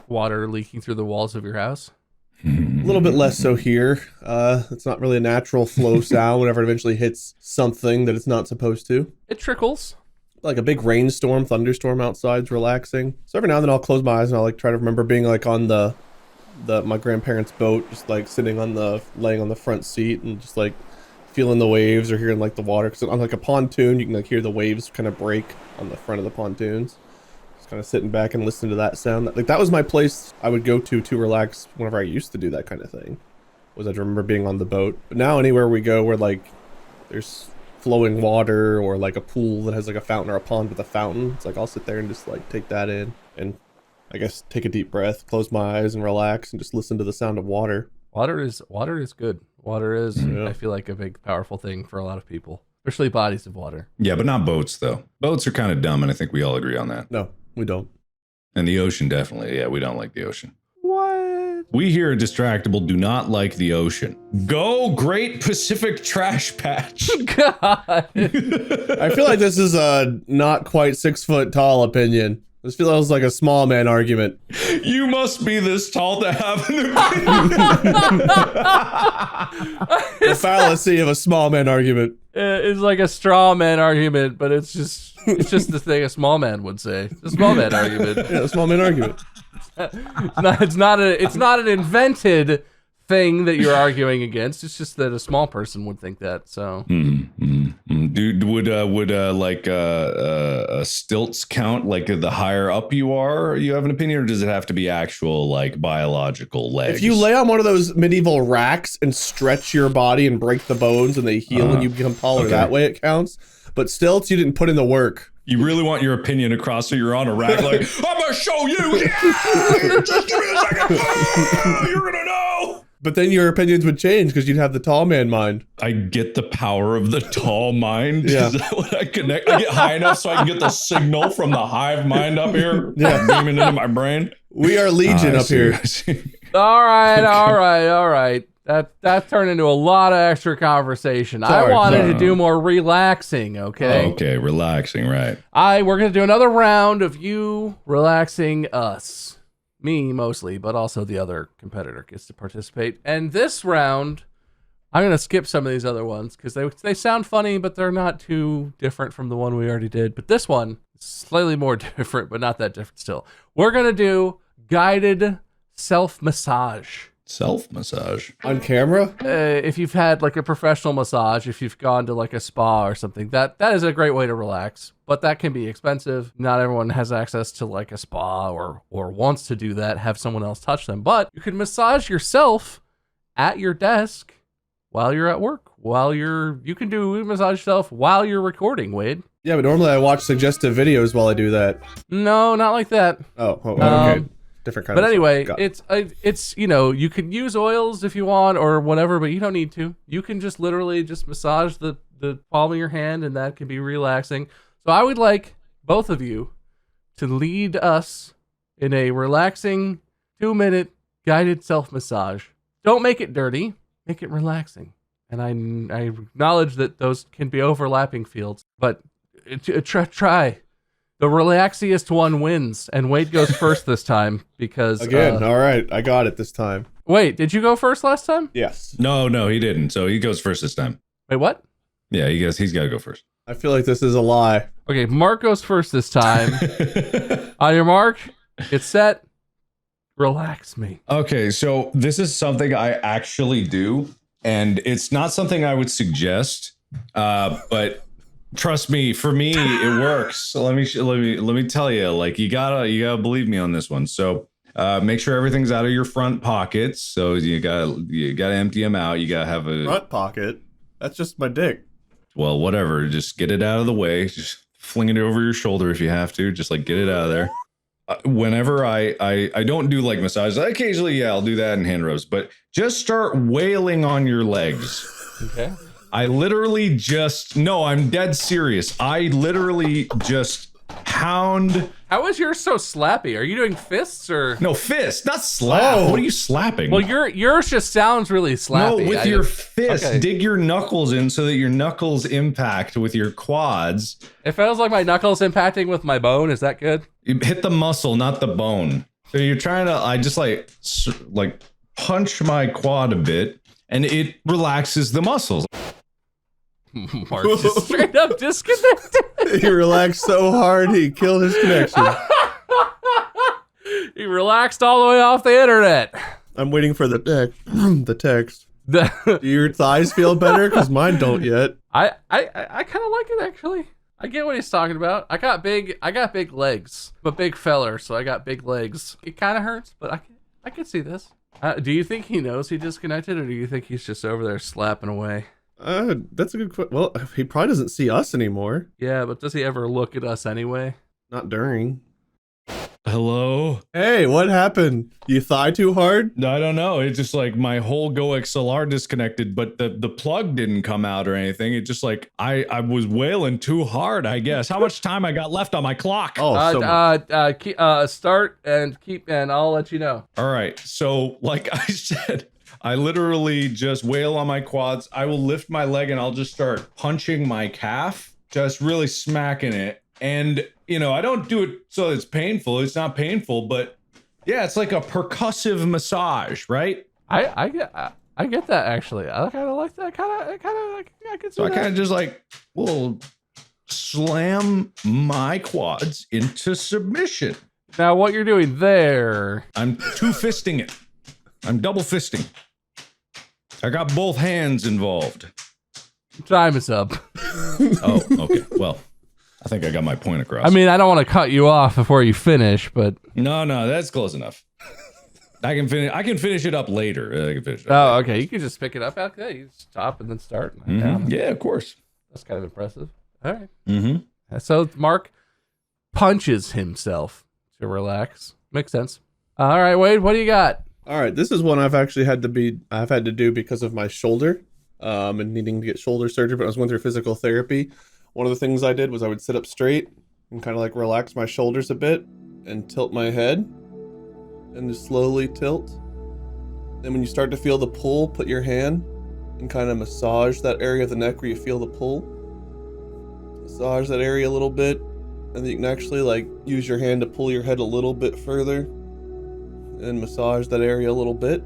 water leaking through the walls of your house. A little bit less so here. It's not really a natural flow sound whenever it eventually hits something that it's not supposed to. It trickles. Like a big rainstorm, thunderstorm outside's relaxing. So every now and then I'll close my eyes and I'll like try to remember being like on my grandparents' boat, just like laying on the front seat and just like feeling the waves or hearing like the water. Because on like a pontoon, you can like hear the waves kind of break on the front of the pontoons. Just kind of sitting back and listening to that sound. Like that was my place I would go to relax whenever I used to do that kind of thing. Was I remember being on the boat. But now anywhere we go where like there's flowing water or like a pool that has like a fountain or a pond with a fountain, it's like I'll sit there and just like take that in and I guess take a deep breath, close my eyes and relax and just listen to the sound of water. Water is good. Water is, I feel like, a big, powerful thing for a lot of people, especially bodies of water. Yeah, but not boats, though. Boats are kind of dumb, and I think we all agree on that. No, we don't. And the ocean, definitely. Yeah, we don't like the ocean. What? We here at Distractible do not like the ocean. Go Great Pacific Trash Patch. God. I feel like this is a not quite 6 foot tall opinion. This feels like a small man argument. You must be this tall to have an opinion. The fallacy of a small man argument. It's like a straw man argument, but it's just the thing a small man would say. It's a small man argument. Yeah, a small man argument. It's not an invented thing that you're arguing against. It's just that a small person would think that. So, Dude, would like stilts count? Like the higher up you are, you have an opinion, or does it have to be actual like biological legs? If you lay on one of those medieval racks and stretch your body and break the bones and they heal and you become taller that way, it counts. But stilts, you didn't put in the work. You really want your opinion across, so you're on a rack like, I'm gonna show you. Yeah! Just give me a second. Oh, you're gonna know. But then your opinions would change because you'd have the tall man mind. I get the power of the tall mind. Yeah. Is that what I connect? I get high enough so I can get the signal from the hive mind up here. Yeah. Beaming into my brain. We are legion up here. all right. That turned into a lot of extra conversation. Sorry, I wanted to do more relaxing, okay? Okay, relaxing, right. We're going to do another round of you relaxing us. Me, mostly, but also the other competitor gets to participate. And this round, I'm going to skip some of these other ones because they sound funny, but they're not too different from the one we already did. But this one is slightly more different, but not that different still. We're going to do guided self-massage. Self-massage. On camera? If you've had like a professional massage, if you've gone to like a spa or something, that is a great way to relax, but that can be expensive. Not everyone has access to like a spa or wants to do that, have someone else touch them, but you can massage yourself at your desk while you're at work, you can massage yourself while you're recording, Wade. Yeah, but normally I watch suggestive videos while I do that. No, not like that. Oh, okay. Different kind but of anyway, stuff. it's you can use oils if you want or whatever, but you don't need to. You can just literally just massage the palm of your hand, and that can be relaxing. So I would like both of you to lead us in a relaxing 2-minute guided self-massage. Don't make it dirty, make it relaxing. And I acknowledge that those can be overlapping fields, but try. The relaxiest one wins, and Wade goes first this time because... Again, all right, I got it this time. Wait, did you go first last time? Yes. No, he didn't. So he goes first this time. Wait, what? Yeah, he's got to go first. I feel like this is a lie. Okay, Mark goes first this time. On your mark, get set, relax me. Okay, so this is something I actually do, and it's not something I would suggest, but... Trust me, for me, it works. So let me tell you, like you gotta believe me on this one. So make sure everything's out of your front pockets. So you gotta empty them out. You gotta have a front pocket. That's just my dick. Well, whatever. Just get it out of the way. Just fling it over your shoulder if you have to. Just like get it out of there. Whenever I don't do like massages. Occasionally, I'll do that in hand rubs. But just start wailing on your legs. Okay. I literally I'm dead serious. I literally just pound. How is yours so slappy? Are you doing fists or? No, fist, not slap. Oh. What are you slapping? Well, yours just sounds really slappy. No, with your fist. Okay. Dig your knuckles in so that your knuckles impact with your quads. It feels like my knuckles impacting with my bone. Is that good? You hit the muscle, not the bone. So you're trying to, I just like punch my quad a bit, and it relaxes the muscles. Mark just straight up disconnected. He relaxed so hard he killed his connection. He relaxed all the way off the internet. I'm waiting for the text. The text. Do your thighs feel better? Because mine don't yet. I kind of like it actually. I get what he's talking about. I got big legs. I'm a big feller, so I got big legs. It kind of hurts, but I can see this. Do you think he knows he disconnected, or do you think he's just over there slapping away? That's a good question. Well, he probably doesn't see us anymore. Yeah, but does he ever look at us anyway? Not during. Hello? Hey, what happened? You thigh too hard? I don't know. It's just like my whole Go XLR disconnected, but the plug didn't come out or anything. It just like I was wailing too hard, I guess. How much time I got left on my clock? Oh, so much. Start and keep, and I'll let you know. All right. So like I said, I literally just wail on my quads. I will lift my leg and I'll just start punching my calf, just really smacking it. And, you know, I don't do it so it's painful. It's not painful, but yeah, it's like a percussive massage, right? I get that actually. I kind of like that. I can see So I that. kind of just like, will slam my quads into submission. Now what you're doing there. I'm two-fisting it. I'm double fisting. I got both hands involved. Time is up. Oh, okay. Well, I think I got my point across. I mean, I don't want to cut you off before you finish, but No, that's close enough. I can finish it up later. I can finish it oh, up okay. You can just pick it up. Okay, you stop and then start. later. Down. Yeah, of course. That's kind of impressive. All right. Mm-hmm. So Mark punches himself to relax. Makes sense. All right, Wade. What do you got? All right, this is one I've had to do because of my shoulder, and needing to get shoulder surgery. But I was going through physical therapy. One of the things I did was I would sit up straight and kind of like relax my shoulders a bit and tilt my head and just slowly tilt. Then when you start to feel the pull, put your hand and kind of massage that area of the neck where you feel the pull. Massage that area a little bit, and then you can actually like use your hand to pull your head a little bit further and massage that area a little bit.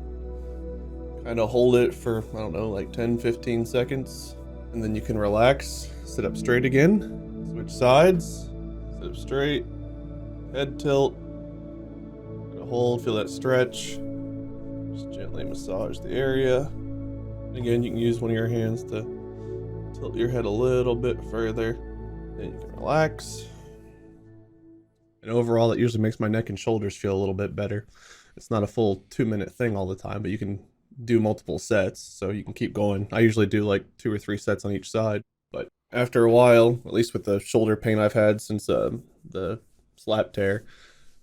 Kind of hold it for, I don't know, like 10-15 seconds, and then you can relax. Sit up straight again, switch sides, sit up straight, head tilt, hold, feel that stretch, just gently massage the area. And again, you can use one of your hands to tilt your head a little bit further, then you can relax. And overall, it usually makes my neck and shoulders feel a little bit better. It's not a full 2-minute thing all the time, but you can do multiple sets, so you can keep going. I usually do like 2 or 3 sets on each side. But after a while, at least with the shoulder pain I've had since the slap tear,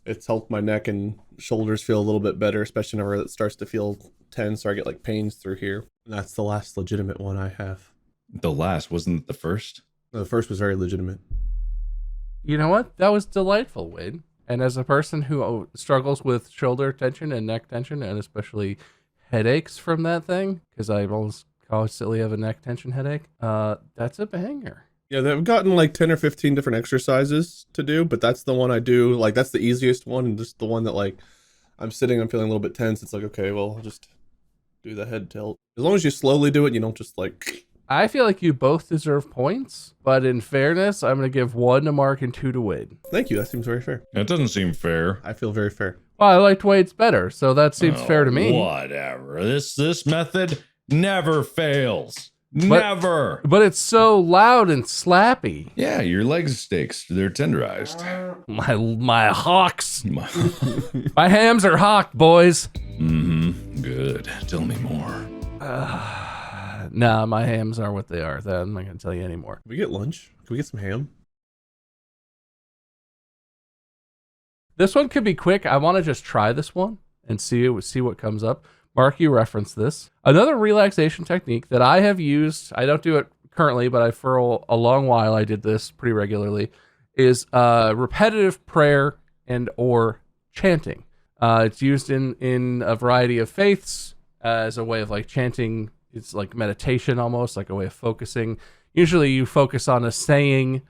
it's helped my neck and shoulders feel a little bit better, especially whenever it starts to feel tense or I get like pains through here. And that's the last legitimate one I have. The last, wasn't it the first? No, the first was very legitimate. You know what? That was delightful, Wade. And as a person who struggles with shoulder tension and neck tension, and especially headaches from that thing, because I almost constantly have a neck tension headache, that's a banger. Yeah, they've gotten like 10 or 15 different exercises to do, but that's the one I do. Like, that's the easiest one, and just the one that, like, I'm sitting, I'm feeling a little bit tense. It's like, okay, well, I'll just do the head tilt. As long as you slowly do it, you don't just like... I feel like you both deserve points, but in fairness, I'm going to give 1 to Mark and 2 to Wade. Thank you, that seems very fair. That doesn't seem fair. I feel very fair. Well, I liked Wade's better, so that seems fair to me. Whatever. This method never fails. Never. But it's so loud and slappy. Yeah, your leg steaks, they're tenderized. My hawks. My hams are hawked, boys. Mm-hmm. Good. Tell me more. Nah, my hams are what they are. I'm not going to tell you anymore. Can we get lunch? Can we get some ham? This one could be quick. I want to just try this one and see what comes up. Mark, you referenced this. Another relaxation technique that I have used, I don't do it currently, but for a long while I did this pretty regularly, is repetitive prayer and or chanting. It's used in a variety of faiths as a way of like chanting. It's like meditation almost, like a way of focusing. Usually you focus on a saying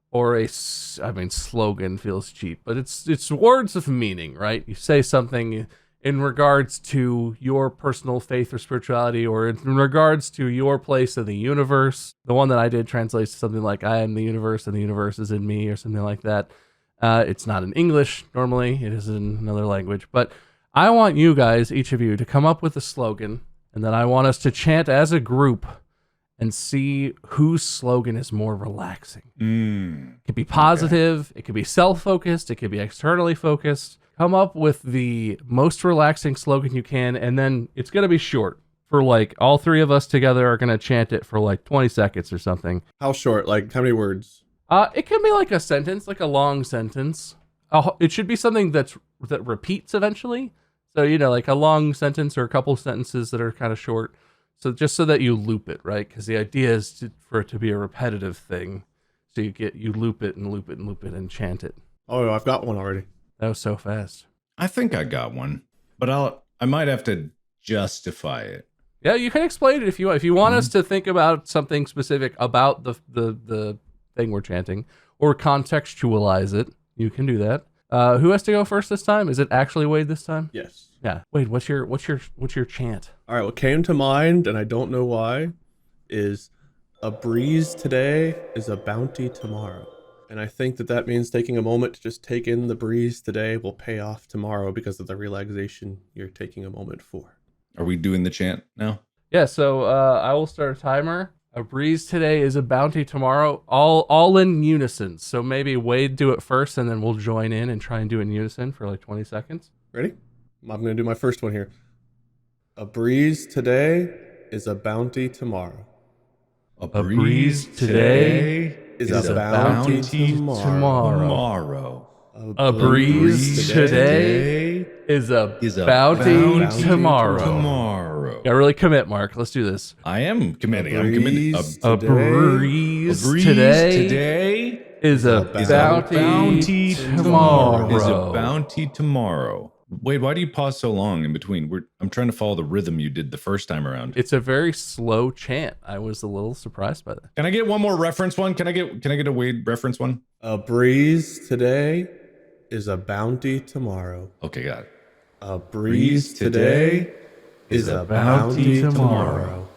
or slogan feels cheap, but it's words of meaning, right? You say something in regards to your personal faith or spirituality, or in regards to your place in the universe. The one that I did translates to something like, I am the universe and the universe is in me, or something like that. It's not in English normally, it is in another language. But I want you guys, each of you, to come up with a slogan, and then I want us to chant as a group and see whose slogan is more relaxing. It could be positive, it could be self-focused, it could be externally focused. Come up with the most relaxing slogan you can, and then it's going to be short. For like, all three of us together are going to chant it for like 20 seconds or something. How short? Like, how many words? It can be like a sentence, like a long sentence. It should be something that repeats eventually. So, like a long sentence or a couple sentences that are kind of short. So just so that you loop it, right? Because the idea is for it to be a repetitive thing. So you loop it and loop it and loop it and chant it. Oh, I've got one already. That was so fast. I think I got one, but I might have to justify it. Yeah, you can explain it if you want. If you want us to think about something specific about the thing we're chanting, or contextualize it, you can do that. Who has to go first this time? Is it actually Wade this time? Yes. Yeah. Wade, what's your chant? All right, what came to mind, and I don't know why, is a breeze today is a bounty tomorrow. And I think that means taking a moment to just take in the breeze today will pay off tomorrow because of the relaxation you're taking a moment for. Are we doing the chant now? Yeah, so I will start a timer. A breeze today is a bounty tomorrow. All in unison. So maybe Wade do it first, and then we'll join in and try and do it in unison for like 20 seconds. Ready? I'm going to do my first one here. A breeze today is a bounty tomorrow. A breeze today is a bounty tomorrow. A breeze today is a bounty tomorrow. Yeah, really commit, Mark. Let's do this. I am committing. I'm committing. A breeze today is a bounty tomorrow. Is a bounty tomorrow. Wait, why do you pause so long in between? I'm trying to follow the rhythm you did the first time around. It's a very slow chant. I was a little surprised by that. Can I get one more reference one? Can I get a Wade reference one? A breeze today is a bounty tomorrow. Okay, got it. A breeze today is a bounty tomorrow.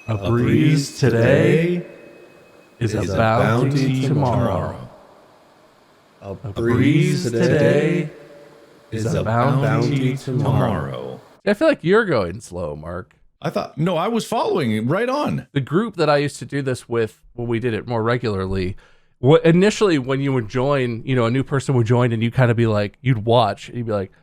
A breeze today is a bounty tomorrow. A breeze today is a bounty tomorrow. I feel like you're going slow, Mark. I was following right on. The group that I used to do this with, when we did it more regularly, initially when you would join, a new person would join, and you kind of be like, you'd watch, and you'd be like,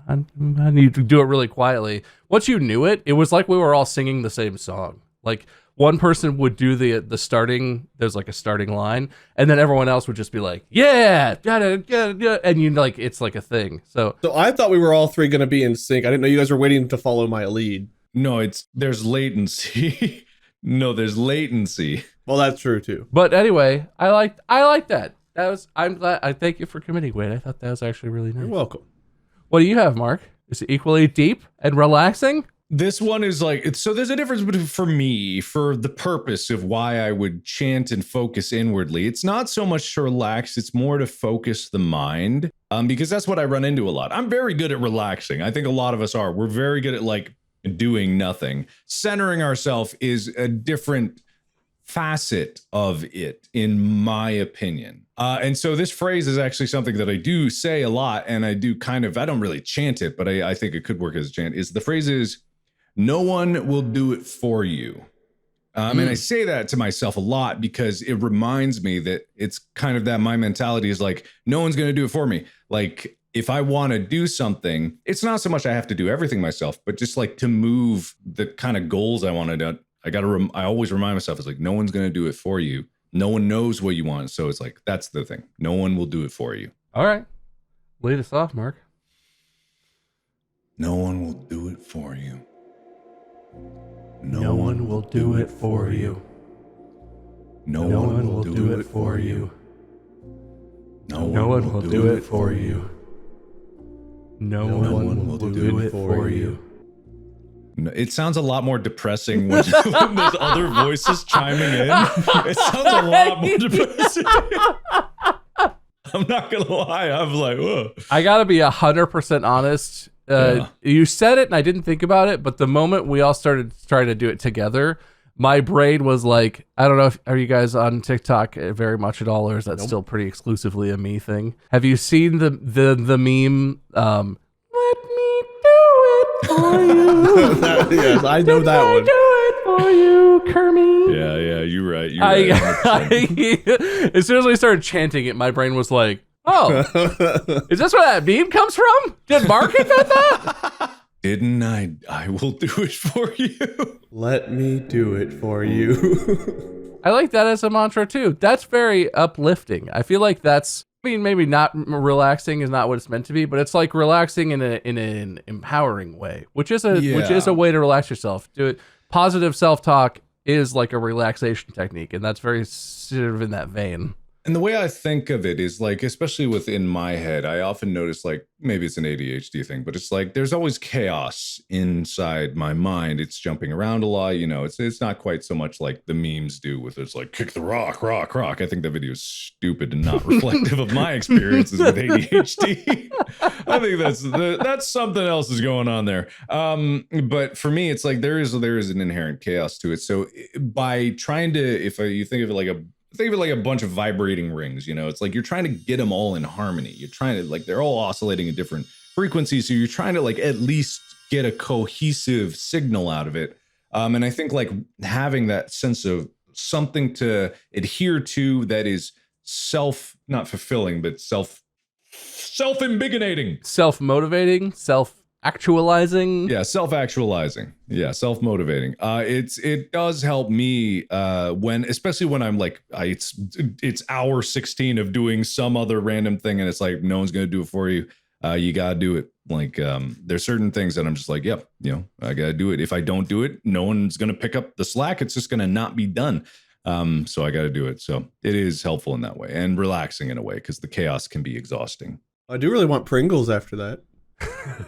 I need to do it really quietly. Once you knew it, it was like we were all singing the same song. Like, one person would do the starting, there's like a starting line, and then everyone else would just be like, yeah, and you like, it's like a thing. So I thought we were all three going to be in sync. I didn't know you guys were waiting to follow my lead. No, there's latency. No, there's latency. Well, that's true too. But anyway, I like that. I'm glad. I thank you for committing, Wade. I thought that was actually really nice. You're welcome. What do you have, Mark? Is it equally deep and relaxing? This one is like, so there's a difference between, for me, for the purpose of why I would chant and focus inwardly. It's not so much to relax, it's more to focus the mind, because that's what I run into a lot. I'm very good at relaxing. I think a lot of us are. We're very good at like doing nothing. Centering ourselves is a different facet of it, in my opinion. And so this phrase is actually something that I do say a lot, and I do I don't really chant it, but I think it could work as a chant. The phrase is, no one will do it for you. And I say that to myself a lot because it reminds me that it's kind of that my mentality is like, no one's going to do it for me. Like, if I want to do something, it's not so much I have to do everything myself, but just like to move the kind of goals I want to do. I always remind myself, it's like, no one's going to do it for you. No one knows what you want. So it's like, that's the thing. No one will do it for you. All right. Lead us off, Mark. No one will do it for you. No one will do it for you. No one will do it for you. No one will do it for you. No one will do it for you. It sounds a lot more depressing when there's other voices chiming in. It sounds a lot more depressing. I'm not gonna lie. I'm like, whoa. I gotta be 100% honest. You said it and I didn't think about it, but the moment we all started trying to do it together, my brain was like, I don't know are you guys on TikTok very much at all, or is that still pretty exclusively a me thing? Have you seen the meme, let me do it for you? Yes, I know that one. Do it for you, Kermit. Yeah, you're right. You're right. As soon as we started chanting it, my brain was like, oh, is this where that meme comes from? Did Mark invent that? Didn't I? I will do it for you. Let me do it for you. I like that as a mantra too. That's very uplifting. I feel like that's, I mean, maybe not relaxing is not what it's meant to be, but it's like relaxing in an empowering way, which is a way to relax yourself. Do it. Positive self-talk is like a relaxation technique, and that's very sort of in that vein. And the way I think of it is like, especially within my head, I often notice like, maybe it's an ADHD thing, but it's like, there's always chaos inside my mind. It's jumping around a lot. You know, it's not quite so much like the memes do with it's like, kick the rock. I think the video is stupid and not reflective of my experiences with ADHD. I think that's something else is going on there. But for me, it's like, there is an inherent chaos to it. So by trying to, if you think of it like a bunch of vibrating rings, you know, it's like you're trying to get them all in harmony. You're trying to, like, they're all oscillating at different frequencies. So you're trying to like at least get a cohesive signal out of it. And I think like having that sense of something to adhere to that is not fulfilling, but self-embiggenating, self-motivating, self-actualizing. Yeah, self-actualizing. Yeah, self-motivating. It does help me especially when I'm like, it's hour 16 of doing some other random thing, and it's like no one's gonna do it for you. You gotta do it. Like there's certain things that I'm just like, yep, you know, I gotta do it. If I don't do it, no one's gonna pick up the slack. It's just gonna not be done. So I gotta do it. So it is helpful in that way and relaxing in a way, because the chaos can be exhausting. I do really want Pringles after that.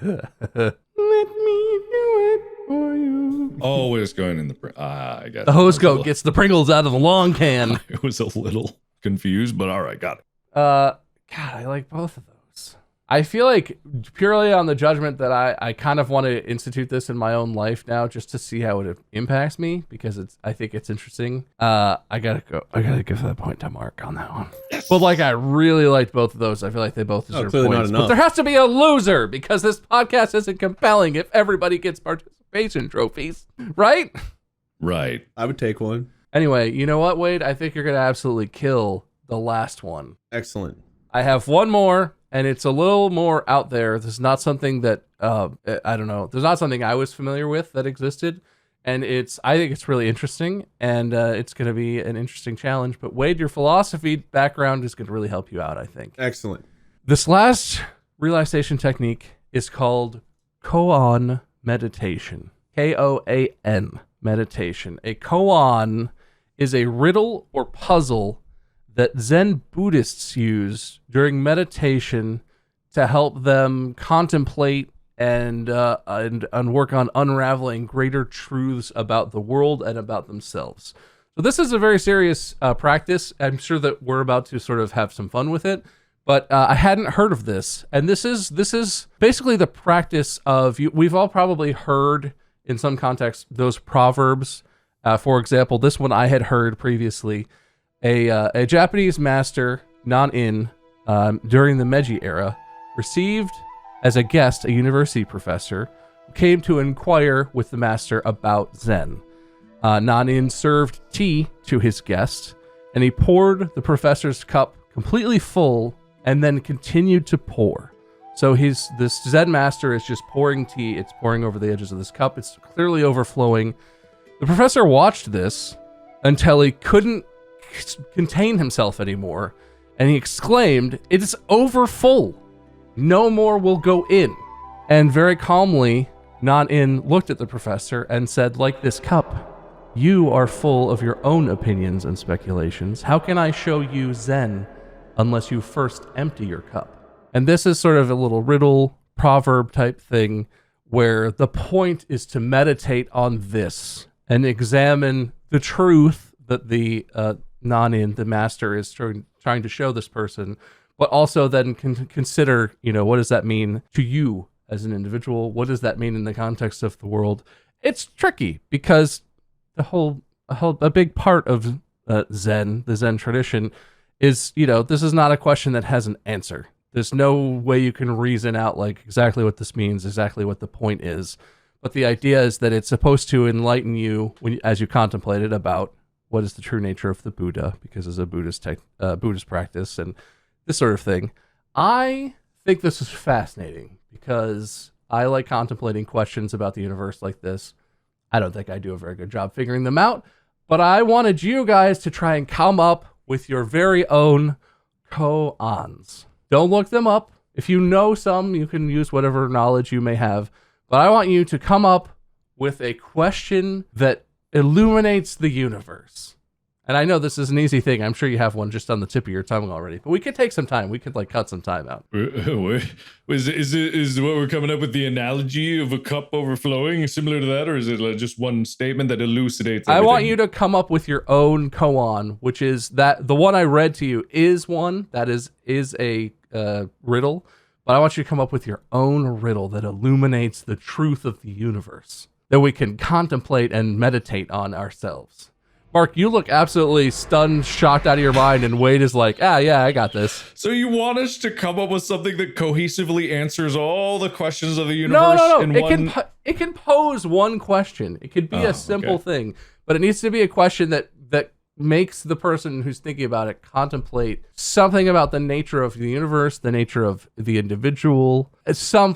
Let me do it for you. Oh, it's going in the I got the hose goat gets the Pringles out of the long can. I was a little confused, but all right, got it. God, I like both of those. I feel like purely on the judgment that I kind of want to institute this in my own life now, just to see how it impacts me, because I think it's interesting. I gotta give that point to Mark on that one. Yes. But like, I really liked both of those. I feel like they both deserve points. But there has to be a loser, because this podcast isn't compelling if everybody gets participation trophies, right? Right. I would take one. Anyway, you know what, Wade? I think you're gonna absolutely kill the last one. Excellent. I have one more. And it's a little more out there. This is not something that, I don't know. There's not something I was familiar with that existed. And I think it's really interesting. And it's going to be an interesting challenge. But Wade, your philosophy background is going to really help you out, I think. Excellent. This last relaxation technique is called koan meditation. Koan meditation. A koan is a riddle or puzzle that Zen Buddhists use during meditation to help them contemplate and work on unraveling greater truths about the world and about themselves. So this is a very serious practice. I'm sure that we're about to sort of have some fun with it, but I hadn't heard of this. And this is basically the practice of, we've all probably heard in some context those proverbs. For example, this one I had heard previously. A Japanese master, Nan-in, during the Meiji era, received as a guest a university professor who came to inquire with the master about Zen. Nan-in served tea to his guest, and he poured the professor's cup completely full and then continued to pour. So this Zen master is just pouring tea. It's pouring over the edges of this cup. It's clearly overflowing. The professor watched this until he couldn't contain himself anymore, and he exclaimed, "It is over full. No more will go in." And very calmly, Nan-in looked at the professor and said, "Like this cup, you are full of your own opinions and speculations. How can I show you Zen unless you first empty your cup?" And this is sort of a little riddle, proverb type thing, where the point is to meditate on this and examine the truth that the Nan-in, the master, is trying to show this person, but also then consider, what does that mean to you as an individual? What does that mean in the context of the world? It's tricky because a big part of the Zen tradition is, this is not a question that has an answer. There's no way you can reason out like exactly what this means, exactly what the point is. But the idea is that it's supposed to enlighten you as you contemplate it about what is the true nature of the Buddha, because it's a Buddhist practice and this sort of thing. I think this is fascinating because I like contemplating questions about the universe like this. I don't think I do a very good job figuring them out, but I wanted you guys to try and come up with your very own koans. Don't look them up. If you know some, you can use whatever knowledge you may have. But I want you to come up with a question that illuminates the universe. And I know this is an easy thing. I'm sure you have one just on the tip of your tongue already. But we could take some time. We could cut some time out. Is what we're coming up with the analogy of a cup overflowing similar to that, or is it just one statement that elucidates everything? I want you to come up with your own koan, which is that the one I read to you is one that is a riddle. But I want you to come up with your own riddle that illuminates the truth of the universe that we can contemplate and meditate on ourselves. Mark, you look absolutely stunned, shocked out of your mind, and Wade is like, yeah, I got this. So you want us to come up with something that cohesively answers all the questions of the universe? No. It can pose one question. It could be a simple thing, but it needs to be a question that makes the person who's thinking about it contemplate something about the nature of the universe, the nature of the individual, some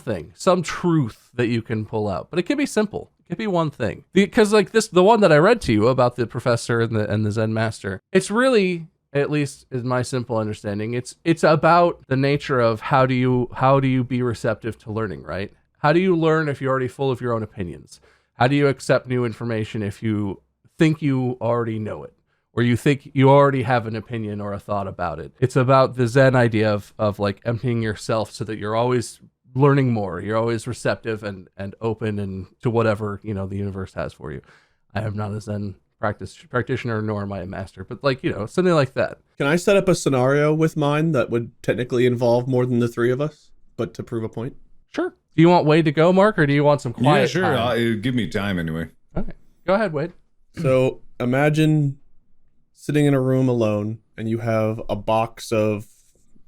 truth that you can pull out. But it can be simple. It could be one thing. Because the one that I read to you about the professor and the Zen master, it's really, at least is my simple understanding, it's about the nature of how do you be receptive to learning, right? How do you learn if you're already full of your own opinions? How do you accept new information if you think you already know it? Or you think you already have an opinion or a thought about it. It's about the Zen idea of like emptying yourself so that you're always learning more. You're always receptive and open and to whatever, the universe has for you. I am not a Zen practitioner, nor am I a master, but something like that. Can I set up a scenario with mine that would technically involve more than the three of us, but to prove a point? Sure. Do you want Wade to go, Mark, or do you want some quiet time? Give me time anyway. Okay. Go ahead, Wade. So imagine sitting in a room alone and you have a box of,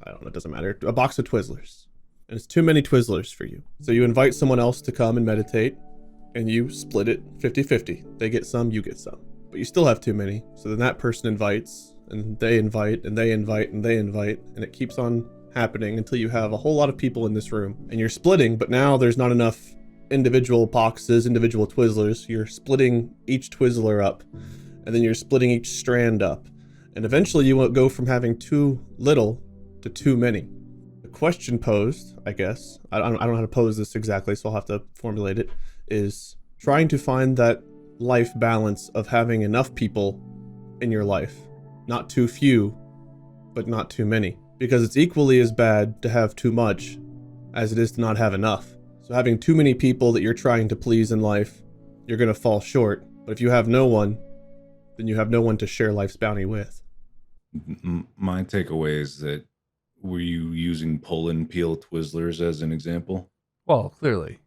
it doesn't matter, a box of Twizzlers. And it's too many Twizzlers for you. So you invite someone else to come and meditate and you split it 50-50. They get some, you get some. But you still have too many. So then that person invites and they invite and they invite and they invite. And it keeps on happening until you have a whole lot of people in this room. And you're splitting, but now there's not enough individual boxes, individual Twizzlers. You're splitting each Twizzler up. And then you're splitting each strand up. And eventually you will go from having too little to too many. The question posed, I guess, I don't know how to pose this exactly, so I'll have to formulate it, is trying to find that life balance of having enough people in your life. Not too few, but not too many. Because it's equally as bad to have too much as it is to not have enough. So having too many people that you're trying to please in life, you're going to fall short. But if you have no one, then you have no one to share life's bounty with. My takeaway is that, were you using pull and peel Twizzlers as an example? Well, clearly.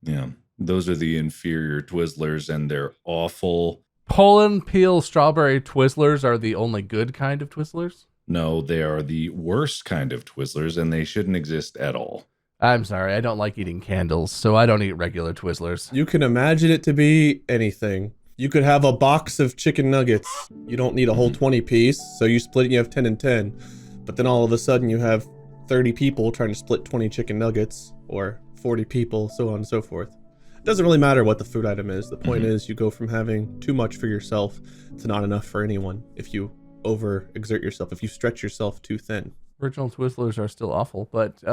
Yeah. Those are the inferior Twizzlers and they're awful. Pull and peel strawberry Twizzlers are the only good kind of Twizzlers? No, they are the worst kind of Twizzlers and they shouldn't exist at all. I'm sorry, I don't like eating candles, so I don't eat regular Twizzlers. You can imagine it to be anything. You could have a box of chicken nuggets. You don't need a whole 20 piece, so you split it, you have 10 and 10. But then all of a sudden you have 30 people trying to split 20 chicken nuggets, or 40 people, so on and so forth. It doesn't really matter what the food item is. The point is you go from having too much for yourself to not enough for anyone if you overexert yourself, if you stretch yourself too thin. Original Twizzlers are still awful, but,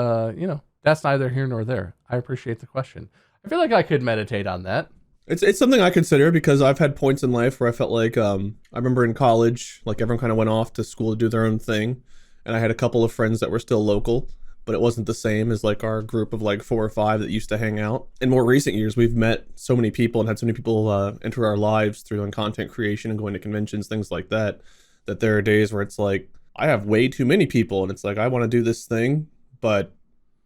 that's neither here nor there. I appreciate the question. I feel like I could meditate on that. It's something I consider because I've had points in life where I felt like, I remember in college, like everyone kind of went off to school to do their own thing. And I had a couple of friends that were still local, but it wasn't the same as like our group of like 4 or 5 that used to hang out. In more recent years, we've met so many people and had so many people enter our lives through content creation and going to conventions, things like that, that there are days where it's like, I have way too many people, and it's like, I want to do this thing, but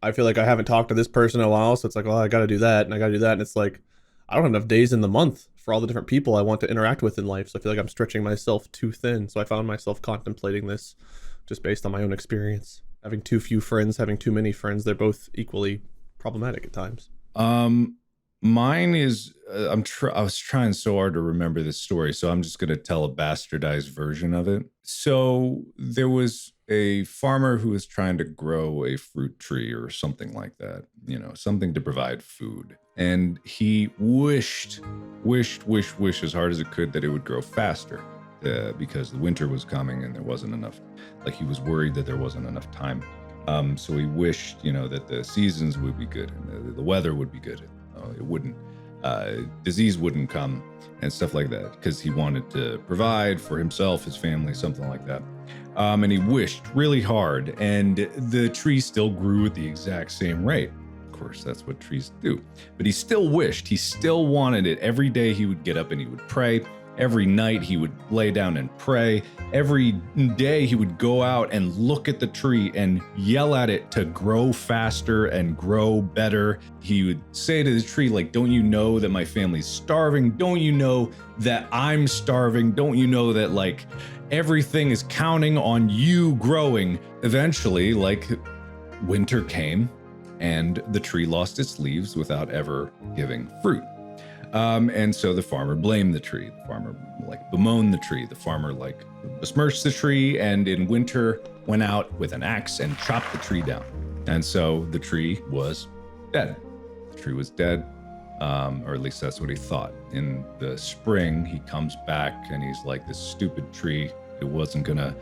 I feel like I haven't talked to this person in a while, so it's like, well, I got to do that, and I got to do that, and it's like, I don't have enough days in the month for all the different people I want to interact with in life, so I feel like I'm stretching myself too thin. So I found myself contemplating this just based on my own experience. Having too few friends, having too many friends, they're both equally problematic at times. Mine is I was trying so hard to remember this story, so I'm just going to tell a bastardized version of it. So there was a farmer who was trying to grow a fruit tree or something like that, something to provide food. And he wished as hard as it could that it would grow faster because the winter was coming and there wasn't enough, like he was worried that there wasn't enough time. So he wished, that the seasons would be good and the weather would be good. It wouldn't, disease wouldn't come and stuff like that because he wanted to provide for himself, his family, something like that. And he wished really hard, and the tree still grew at the exact same rate. Of course, that's what trees do. But he still wished, he still wanted it. Every day he would get up and he would pray. Every night he would lay down and pray. Every day he would go out and look at the tree and yell at it to grow faster and grow better. He would say to the tree, like, don't you know that my family's starving? Don't you know that I'm starving? Don't you know that, like, everything is counting on you growing? Eventually, like, winter came and the tree lost its leaves without ever giving fruit. And so the farmer blamed the tree. The farmer bemoaned the tree. The farmer besmirched the tree, and in winter went out with an axe and chopped the tree down. And so the tree was dead. The tree was dead, or at least that's what he thought. In the spring, he comes back and he's like, this stupid tree, it wasn't gonna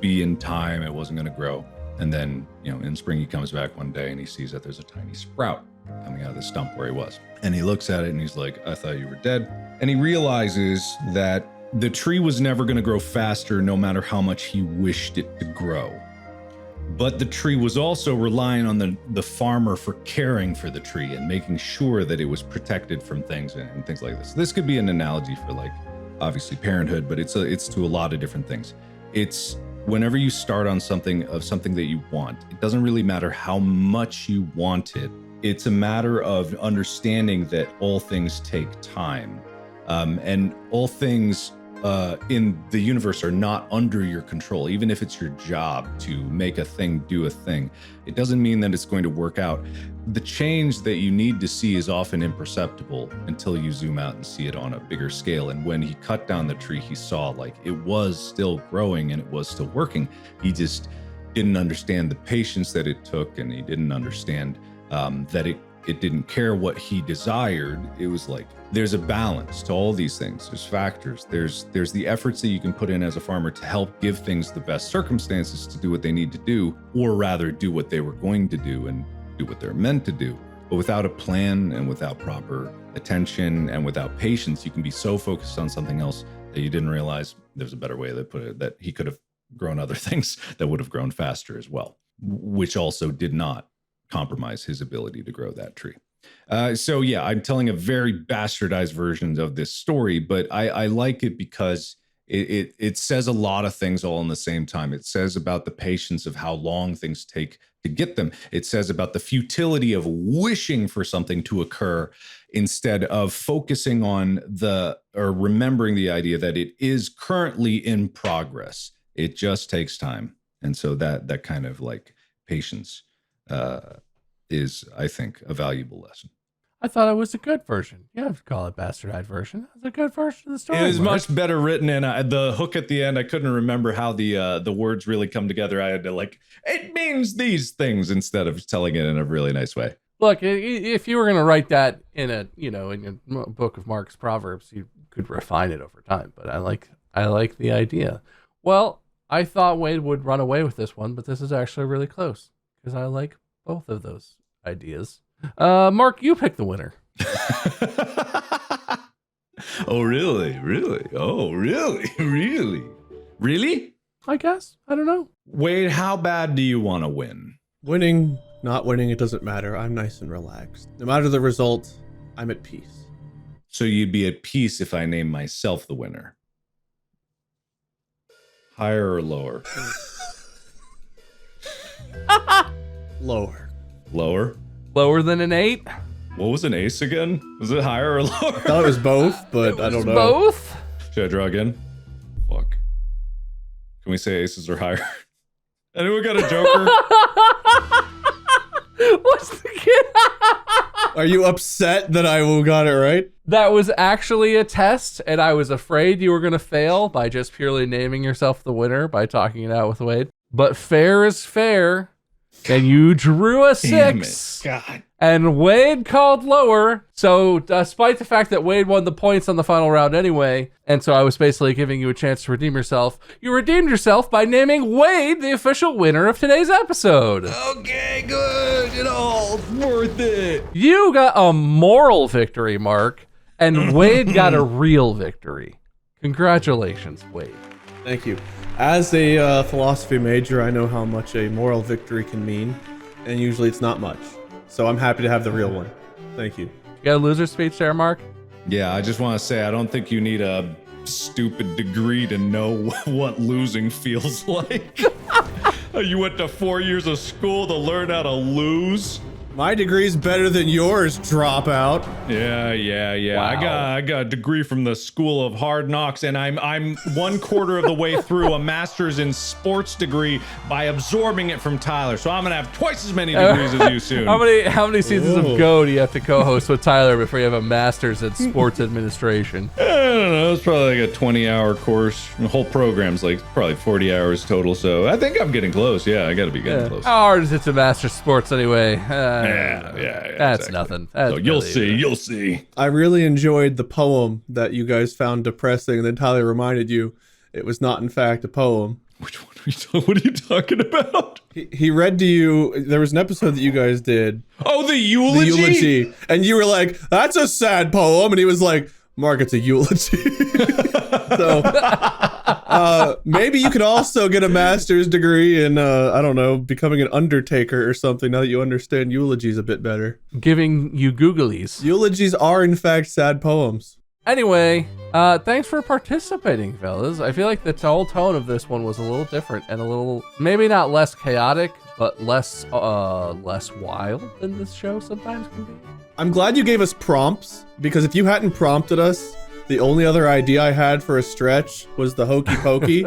be in time. It wasn't gonna grow. And then, in spring, he comes back one day and he sees that there's a tiny sprout coming out of the stump where he was. And he looks at it and he's like, I thought you were dead. And he realizes that the tree was never going to grow faster no matter how much he wished it to grow. But the tree was also relying on the farmer for caring for the tree and making sure that it was protected from things and things like this. This could be an analogy for obviously parenthood, but it's to a lot of different things. It's whenever you start on something that you want, it doesn't really matter how much you want it. It's a matter of understanding that all things take time, and all things in the universe are not under your control. Even if it's your job to make a thing do a thing, it doesn't mean that it's going to work out. The change that you need to see is often imperceptible until you zoom out and see it on a bigger scale. And when he cut down the tree, he saw it was still growing and it was still working. He just didn't understand the patience that it took, and he didn't understand that it didn't care what he desired. It was like, there's a balance to all these things. There's factors. There's the efforts that you can put in as a farmer to help give things the best circumstances to do what they need to do, or rather do what they were going to do and do what they're meant to do. But without a plan and without proper attention and without patience, you can be so focused on something else that you didn't realize there's a better way to put it, that he could have grown other things that would have grown faster as well, which also did not compromise his ability to grow that tree. So yeah, I'm telling a very bastardized version of this story, but I like it because it says a lot of things all in the same time. It says about the patience of how long things take to get them. It says about the futility of wishing for something to occur instead of focusing on or remembering the idea that it is currently in progress. It just takes time. And so that kind of patience is, I think, a valuable lesson. I thought it was a good version. You have to call it bastardized version. It's a good version of the story. It was much better written, and the hook at the end, I couldn't remember how the words really come together. I had to it means these things instead of telling it in a really nice way. Look, if you were going to write that in in your book of Mark's Proverbs, you could refine it over time. But I like the idea. Well, I thought Wade would run away with this one, but this is actually really close because I like both of those ideas. Mark, you pick the winner. Oh, really? Really? Oh, really? Really? Really? I guess. I don't know. Wade, how bad do you want to win? Winning, not winning, it doesn't matter. I'm nice and relaxed. No matter the result, I'm at peace. So you'd be at peace if I name myself the winner? Higher or lower? Lower. Lower? Lower than an 8? What was an ace again? Was it higher or lower? I thought it was both, but I don't know. Both? Should I draw again? Fuck. Can we say aces are higher? Anyone got a joker? What's the kid? Are you upset that I got it right? That was actually a test, and I was afraid you were going to fail by just purely naming yourself the winner by talking it out with Wade. But fair is fair, and you drew a 6. God. And Wade called lower, so despite the fact that Wade won the points on the final round anyway, and so I was basically giving you a chance to redeem yourself, you redeemed yourself by naming Wade the official winner of today's episode. Okay, good. It all worth it. You got a moral victory, Mark, and Wade got a real victory. Congratulations, Wade. Thank you. As a philosophy major, I know how much a moral victory can mean, and usually it's not much. So I'm happy to have the real one. Thank you. You got a loser speech there, Mark? Yeah, I just want to say I don't think you need a stupid degree to know what losing feels like. You went to 4 years of school to learn how to lose? My degree's better than yours, dropout. Yeah. Wow. I got a degree from the School of Hard Knocks, and I'm 1/4 of the way through a master's in sports degree by absorbing it from Tyler. So I'm gonna have twice as many degrees as you soon. How many seasons of Go do you have to co-host with Tyler before you have a master's in sports administration? I don't know. It's probably like a 20-hour course. The whole program's like probably 40 hours total. So I think I'm getting close. Yeah, I got to be getting close. How hard is it to master sports anyway? Yeah. That's exactly. nothing. That's So you'll really- see. I really enjoyed the poem that you guys found depressing, and then Tyler reminded you it was not, in fact, a poem. Which one what are you talking about? He read to you, there was an episode that you guys did. Oh, the eulogy? The eulogy. And you were like, that's a sad poem. And he was like, Mark, it's a eulogy. So maybe you could also get a master's degree in, I don't know, becoming an undertaker or something now that you understand eulogies a bit better. Giving you googlies. Eulogies are, in fact, sad poems. Anyway, thanks for participating, fellas. I feel like the whole tone of this one was a little different and a little, maybe not less chaotic, but less wild than this show sometimes can be. I'm glad you gave us prompts, because if you hadn't prompted us, the only other idea I had for a stretch was the hokey pokey.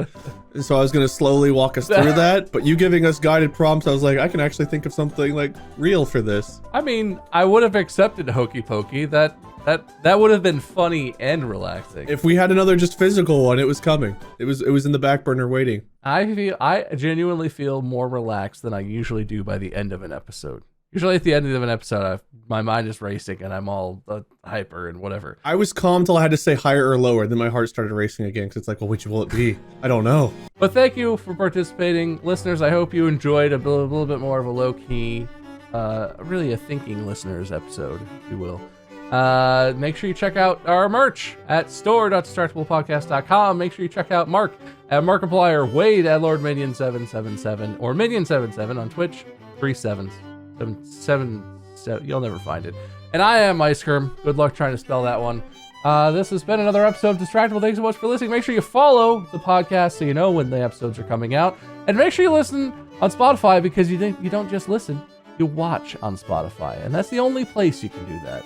And so I was going to slowly walk us through that. But you giving us guided prompts, I was like, I can actually think of something like real for this. I mean, I would have accepted hokey pokey. That would have been funny and relaxing. If we had another just physical one, it was coming. It was in the back burner waiting. I genuinely feel more relaxed than I usually do by the end of an episode. Usually at the end of an episode, my mind is racing and I'm all hyper and whatever. I was calm till I had to say higher or lower. Then my heart started racing again because it's like, well, which will it be? I don't know. But thank you for participating. Listeners, I hope you enjoyed a little bit more of a low-key, really a thinking listeners episode, if you will. Make sure you check out our merch at store.distractablepodcast.com. Make sure you check out Mark at Markiplier, Wade at LordMinion777, or Minion77 on Twitch, 777. You'll never find it. And I am Ice Cream. Good luck trying to spell that one. This has been another episode of Distractible. Thanks so much for listening. Make sure you follow the podcast so you know when the episodes are coming out. And make sure you listen on Spotify, because you don't just listen, you watch on Spotify. And that's the only place you can do that.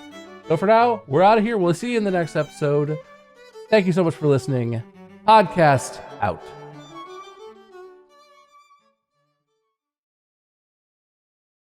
So for now, we're out of here. We'll see you in the next episode. Thank you so much for listening. Podcast out.